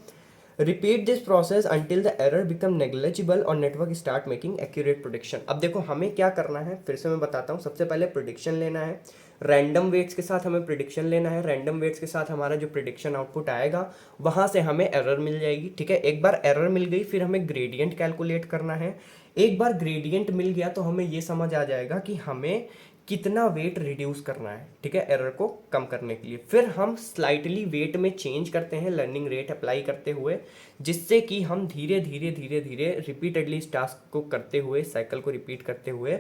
Repeat this process until the error become negligible और network start making accurate prediction. अब देखो हमें क्या करना है, फिर से मैं बताता हूँ। सबसे पहले प्रिडिक्शन लेना है, रैंडम वेट्स के साथ हमें प्रिडिक्शन लेना है। रैंडम वेट्स के साथ हमारा जो प्रिडिक्शन आउटपुट आएगा वहाँ से हमें एरर मिल जाएगी, ठीक है। एक बार एरर मिल गई फिर हमें ग्रेडियंट कैलकुलेट करना है। एक बार ग्रेडियंट मिल गया तो हमें ये समझ आ जाएगा कि हमें कितना वेट रिड्यूस करना है, ठीक है, एरर को कम करने के लिए। फिर हम स्लाइटली वेट में चेंज करते हैं लर्निंग रेट अप्लाई करते हुए, जिससे कि हम धीरे धीरे धीरे धीरे रिपीटेडली इस टास्क को करते हुए, साइकिल को रिपीट करते हुए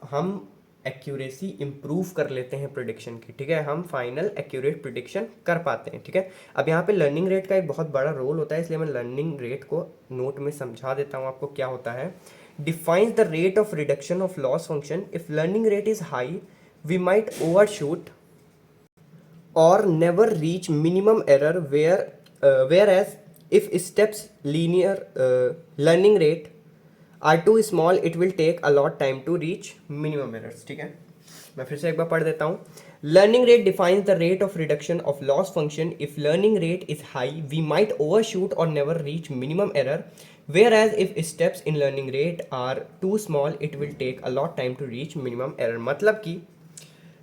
हम एक्यूरेसी इंप्रूव कर लेते हैं प्रिडिक्शन की, ठीक है। हम फाइनल एक्यूरेट प्रिडिक्शन कर पाते हैं, ठीक है। अब यहाँ पे लर्निंग रेट का एक बहुत बड़ा रोल होता है, इसलिए मैं लर्निंग रेट को नोट में समझा देता हूँ आपको क्या होता है। Defines the rate of reduction of loss function. If learning rate is high, we might overshoot or never reach minimum error, whereas if steps linear learning rate are too small, it will take a lot time to reach minimum errors, ठीक है। मैं फिर से एक बार पढ़ देता हूँ। Learning rate defines the rate of reduction of loss function. If learning rate is high, we might overshoot or never reach minimum error, whereas if steps in learning rate are too small, it will take a lot time to reach minimum error। मतलब कि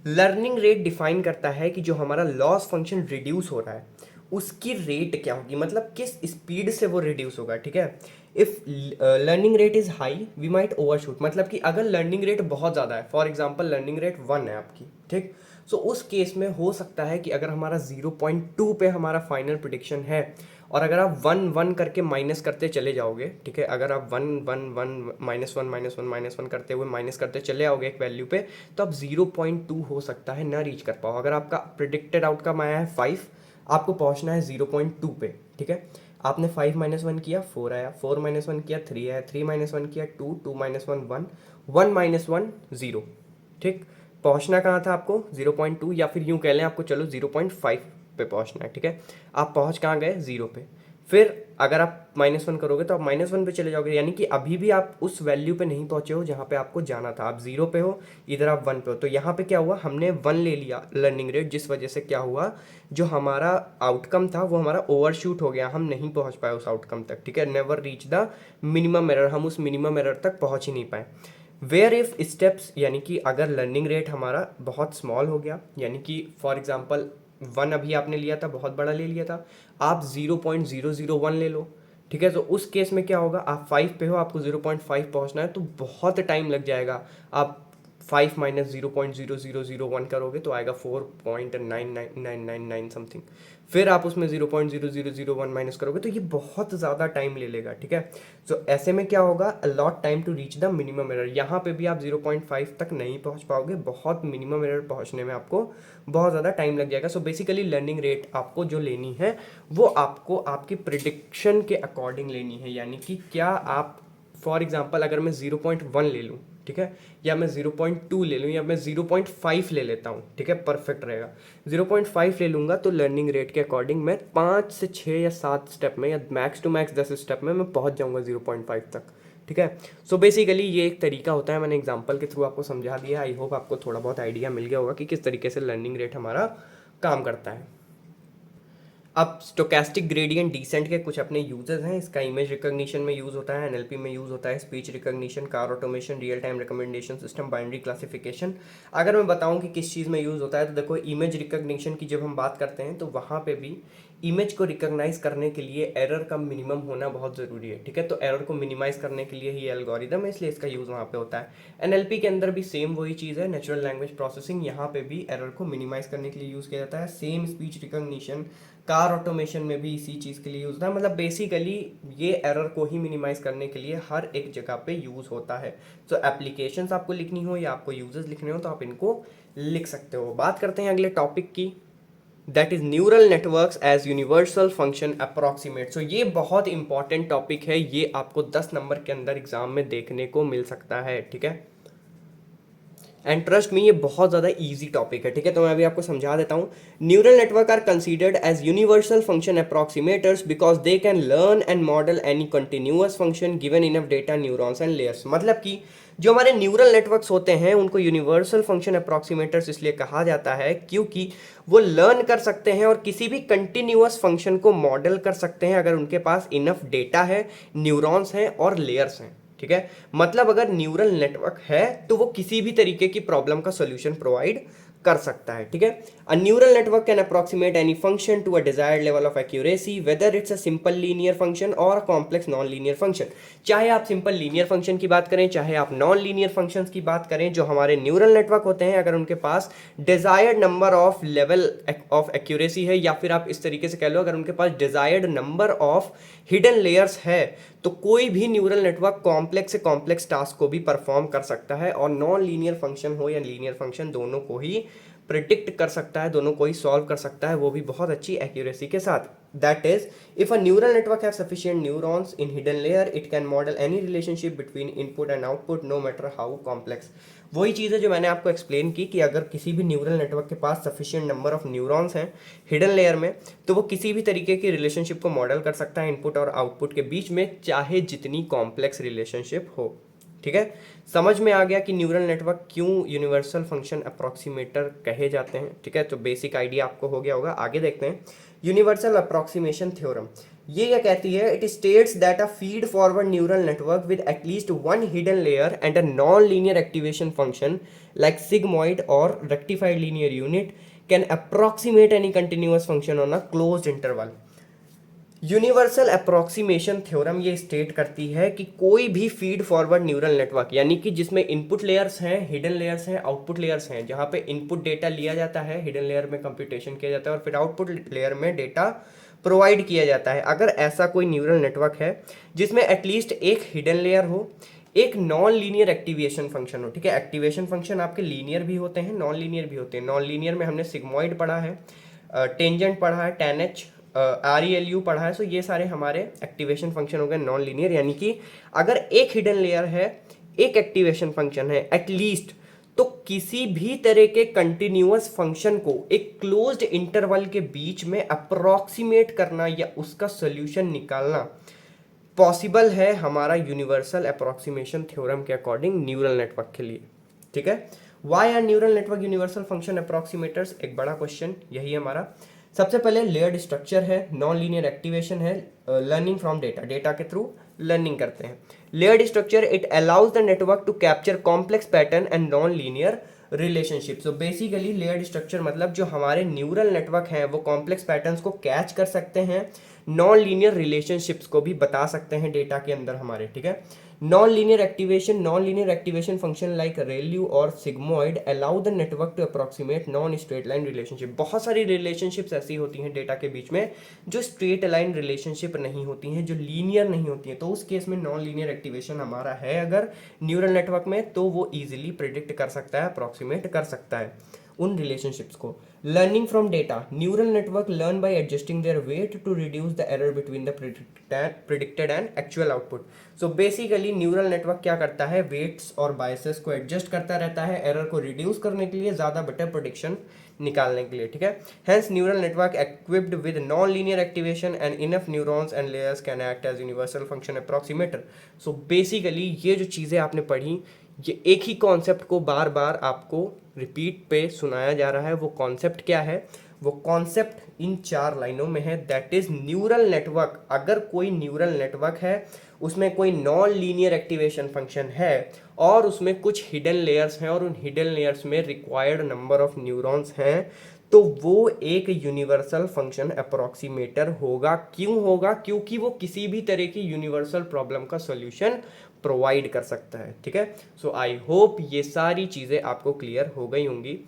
learning rate define करता है कि जो हमारा loss function reduce हो रहा है उसकी रेट क्या होगी, मतलब किस स्पीड से वो रिड्यूस होगा, ठीक है। If learning rate is high we might overshoot, मतलब कि अगर लर्निंग रेट बहुत ज़्यादा है, फॉर एग्जांपल लर्निंग रेट 1 है आपकी, ठीक। सो उस केस में हो सकता है कि अगर हमारा 0.2 पे हमारा फाइनल प्रिडिक्शन है और अगर आप 1 करके माइनस करते चले जाओगे, ठीक है, अगर आप 1 -1 करते हुए माइनस करते चले आओगे एक वैल्यू पे, तो आप 0.2 हो सकता है ना रीच कर पाओ। अगर आपका प्रिडिक्टेड आउटकम आया है 5, आपको पहुंचना है 0.2 पे, ठीक है। आपने 5 - 1 किया 4 आया, 4 - 1 किया 3 आया, 3 - 1 किया 2, 2 - 1 1, 1 - 1 0, ठीक। पहुंचना कहाँ था आपको 0.2, या फिर यूं कह लें आपको चलो 0.5 पे पहुंचना है, ठीक है। आप पहुंच कहाँ गए 0 पे। फिर अगर आप -1 करोगे तो आप -1 पे चले जाओगे, यानी कि अभी भी आप उस वैल्यू पे नहीं पहुंचे हो जहाँ पे आपको जाना था। आप 0 पे हो, इधर आप 1 पे हो, तो यहाँ पे क्या हुआ, हमने 1 ले लिया लर्निंग रेट, जिस वजह से क्या हुआ, जो हमारा आउटकम था वो हमारा ओवरशूट हो गया, हम नहीं पहुंच पाए उस आउटकम तक, ठीक है। Never reach the minimum error, हम उस मिनिमम एरर तक पहुंच ही नहीं पाए। वेयर इफ स्टेप्स, यानी कि अगर लर्निंग रेट हमारा बहुत स्मॉल हो गया, यानी कि फॉर एग्जांपल 1 अभी आपने लिया था, बहुत बड़ा ले लिया था, आप 0.001 ले लो, ठीक है। तो उस केस में क्या होगा, आप 5 पे हो, आपको 0.5 पहुंचना है, तो बहुत टाइम लग जाएगा। आप 5 माइनस 0.0001 करोगे तो आएगा 4.9999 समथिंग, फिर आप उसमें 0.0001 माइनस करोगे तो ये बहुत ज़्यादा टाइम ले लेगा, ठीक है। तो ऐसे में क्या होगा, a lot time to reach the minimum error, यहाँ पे भी आप 0.5 तक नहीं पहुँच पाओगे, बहुत मिनिमम एरर पहुँचने में आपको बहुत ज़्यादा टाइम लग जाएगा। सो बेसिकली लर्निंग रेट आपको जो लेनी है वो आपको आपकी प्रिडिक्शन के अकॉर्डिंग लेनी है, यानी कि क्या आप फॉर एग्जांपल अगर मैं 0.1 ले लूँ, ठीक है, या मैं 0.2 ले लूँ, या मैं 0.5 ले लेता हूँ, ठीक है, परफेक्ट रहेगा। 0.5 ले लूँगा तो लर्निंग रेट के अकॉर्डिंग मैं 5 से 6 या 7 स्टेप में, या मैक्स टू मैक्स 10 स्टेप में मैं पहुँच जाऊँगा 0.5 तक, ठीक है। सो बेसिकली ये एक तरीका होता है, मैंने एग्जांपल के थ्रू आपको समझा दिया। आई होप आपको थोड़ा बहुत आइडिया मिल गया होगा कि किस तरीके से लर्निंग रेट हमारा काम करता है। अब स्टोकेस्टिक ग्रेडियंट डिसेंट के कुछ अपने यूजेस हैं। इसका इमेज रिकॉग्निशन में यूज़ होता है, एनएलपी में यूज़ होता है, speech recognition, car automation, real time recommendation system, binary classification. अगर मैं बताऊं कि किस चीज़ में यूज़ होता है तो देखो, इमेज रिकॉग्निशन की जब हम बात करते हैं तो वहाँ पे भी इमेज को रिकॉग्नाइज करने के लिए एरर का मिनिमम होना बहुत ज़रूरी है, ठीक है। तो एरर को मिनिमाइज करने के लिए ही एल्गोरिदम है, इसलिए इसका यूज़ वहाँ पे होता है। एनएलपी के अंदर भी सेम वही चीज़ है, नेचुरल लैंग्वेज प्रोसेसिंग, यहाँ पे भी एरर को मिनिमाइज करने के लिए यूज़ किया जाता है। Same speech recognition, car automation में भी इसी चीज़ के लिए यूज़ होता है। मतलब बेसिकली ये एरर को ही मिनिमाइज करने के लिए हर एक जगह पे यूज़ होता है। तो एप्लीकेशंस आपको लिखनी हो या आपको यूजर्स लिखने हो तो आप इनको लिख सकते हो। बात करते हैं अगले टॉपिक की, that is neural networks as universal function approximate. So ये बहुत इंपॉर्टेंट टॉपिक है, ये आपको 10 नंबर के अंदर एग्जाम में देखने को मिल सकता है, ठीक है। एंड ट्रस्ट में ये बहुत ज़्यादा इजी टॉपिक है, ठीक है। तो मैं अभी आपको समझा देता हूँ। Neural network are considered as universal function approximators because they can learn and model any continuous function given enough data neurons and layers. मतलब कि जो हमारे न्यूरल नेटवर्क्स होते हैं उनको यूनिवर्सल फंक्शन अप्रॉक्सीमेटर्स इसलिए कहा जाता है क्योंकि वो लर्न कर सकते हैं और किसी भी कंटिन्यूअस फंक्शन को मॉडल कर सकते हैं अगर उनके पास इनफ डेटा है, न्यूरॉन्स हैं और लेयर्स हैं, ठीक है। मतलब अगर न्यूरल नेटवर्क है तो वो किसी भी तरीके की प्रॉब्लम का सॉल्यूशन प्रोवाइड कर सकता है, ठीक है। A neural network can approximate any function to a desired level of accuracy whether it's a simple linear function और a complex non linear function. चाहे आप सिंपल लीनियर फंक्शन की बात करें, चाहे आप नॉन लीनियर फंक्शंस की बात करें, जो हमारे न्यूरल नेटवर्क होते हैं अगर उनके पास desired number of level of accuracy है, या फिर आप इस तरीके से कह लो अगर उनके पास desired number of hidden layers है, तो कोई भी न्यूरल नेटवर्क कॉम्प्लेक्स से कॉम्प्लेक्स टास्क को भी परफॉर्म कर सकता है और नॉन लीनियर फंक्शन हो या लीनियर फंक्शन दोनों को ही प्रिडिक्ट कर सकता है, दोनों को ही सॉल्व कर सकता है, वो भी बहुत अच्छी एक्यूरेसी के साथ। That is if a neural network have sufficient neurons in hidden layer it can model any relationship between input and output no matter how complex. वही चीज़ है जो मैंने आपको एक्सप्लेन की कि अगर किसी भी न्यूरल नेटवर्क के पास सफिशिएंट नंबर ऑफ न्यूरॉन्स हैं हिडन लेयर में तो वो किसी भी तरीके की रिलेशनशिप को मॉडल कर सकता है इनपुट और आउटपुट के बीच में, चाहे जितनी कॉम्प्लेक्स रिलेशनशिप हो, ठीक है। समझ में आ गया कि न्यूरल नेटवर्क क्यों यूनिवर्सल फंक्शन अप्रॉक्सीमेटर कहे जाते हैं, ठीक है। तो बेसिक आइडिया आपको हो गया होगा। आगे देखते हैं यूनिवर्सल अप्रॉक्सीमेशन थ्योरम। ये क्या कहती है, it states that a feed forward neural network with at least one hidden layer and a non linear activation function like sigmoid और rectified linear unit can approximate any continuous function on a closed interval. Universal approximation theorem ये state करती है कि कोई भी feed forward neural network, यानी कि जिसमें इनपुट लेयर्स हैं, हिडन लेयर्स हैं, आउटपुट लेयर्स हैं, जहाँ पे इनपुट डेटा लिया जाता है, हिडन लेयर में कंप्यूटेशन किया जाता है और फिर आउटपुट लेयर में डेटा प्रोवाइड किया जाता है। अगर ऐसा कोई न्यूरल नेटवर्क है जिसमें एटलीस्ट एक हिडन लेयर हो, एक नॉन लीनियर एक्टिवेशन फंक्शन हो, ठीक है। एक्टिवेशन फंक्शन आपके लीनियर भी होते हैं, नॉन लीनियर भी होते हैं। नॉन लीनियर में हमने सिग्मॉइड पढ़ा है, टेंजेंट पढ़ा है, tan h, ReLU पढ़ा है। सो ये सारे हमारे एक्टिवेशन फंक्शन हो गए नॉन लीनियर, यानी कि अगर एक हिडन लेयर है, एक एक्टिवेशन फंक्शन है एटलीस्ट, तो किसी भी तरह के कंटिन्यूअस फंक्शन को एक क्लोज्ड इंटरवल के बीच में अप्रोक्सीमेट करना या उसका सोल्यूशन निकालना पॉसिबल है हमारा यूनिवर्सल अप्रोक्सीमेशन थ्योरम के अकॉर्डिंग न्यूरल नेटवर्क के लिए। ठीक है, why are neural network universal function approximators, एक बड़ा क्वेश्चन यही है हमारा। सबसे पहले लेयर्ड स्ट्रक्चर है, नॉन लीनियर एक्टिवेशन है, लर्निंग फ्रॉम डेटा, डेटा के थ्रू लर्निंग करते हैं। Layered structure it allows the network to capture complex pattern and non linear relationship. So basically layered structure मतलब जो हमारे न्यूरल नेटवर्क हैं वो कॉम्प्लेक्स पैटर्न्स को कैच कर सकते हैं, नॉन लीनियर रिलेशनशिप्स को भी बता सकते हैं डेटा के अंदर हमारे। ठीक है, non linear activation function like ReLU और sigmoid allow the network to approximate non straight line relationship. बहुत सारी रिलेशनशिप्स ऐसी होती हैं डेटा के बीच में जो स्ट्रेट लाइन रिलेशनशिप नहीं होती हैं, जो लीनियर नहीं होती हैं, तो उस केस में नॉन लीनियर एक्टिवेशन हमारा है अगर न्यूरल नेटवर्क में, तो वो इजीली प्रिडिक्ट कर सकता है, अप्रोक्सीमेट कर सकता है उन रिलेशनशिप्स को। Learning from data, neural network learn by adjusting their weight to reduce the error between the predicted and actual output. So basically neural network क्या करता है, वेट्स और बायसेस को एडजस्ट करता रहता है एरर को रिड्यूस करने के लिए, ज़्यादा बेटर प्रोडिक्शन निकालने के लिए। ठीक है, hence neural network equipped with non linear activation and enough neurons and layers can act as universal function approximator. So basically ये जो चीज़ें आपने पढ़ी, ये एक ही कॉन्सेप्ट को बार बार आपको रिपीट पे सुनाया जा रहा है। वो कॉन्सेप्ट क्या है, वो कॉन्सेप्ट इन 4 लाइनों में है, दैट इज न्यूरल नेटवर्क। अगर कोई न्यूरल नेटवर्क है उसमें कोई नॉन लीनियर एक्टिवेशन फंक्शन है और उसमें कुछ हिडन लेयर्स हैं और उन हिडन लेयर्स में रिक्वायर्ड नंबर ऑफ न्यूरॉन्स हैं, तो वो एक यूनिवर्सल फंक्शन अप्रोक्सीमेटर होगा। क्यों होगा, क्योंकि वो किसी भी तरह की यूनिवर्सल प्रॉब्लम का सॉल्यूशन प्रोवाइड कर सकता है। ठीक है, सो आई होप ये सारी चीज़ें आपको क्लियर हो गई होंगी।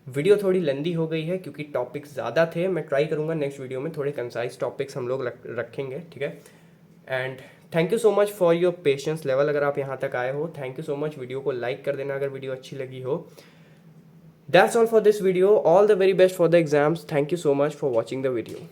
वीडियो थोड़ी लंबी हो गई है क्योंकि टॉपिक्स ज़्यादा थे, मैं ट्राई करूँगा नेक्स्ट वीडियो में थोड़े कंसाइज टॉपिक्स हम लोग रखेंगे। ठीक है, and thank you so much for your patience level. अगर आप यहाँ तक आए हो, thank you so much. Video को लाइक कर देना अगर वीडियो अच्छी लगी हो। That's all for this video, all the very best for the exams. Thank you so much for watching the video.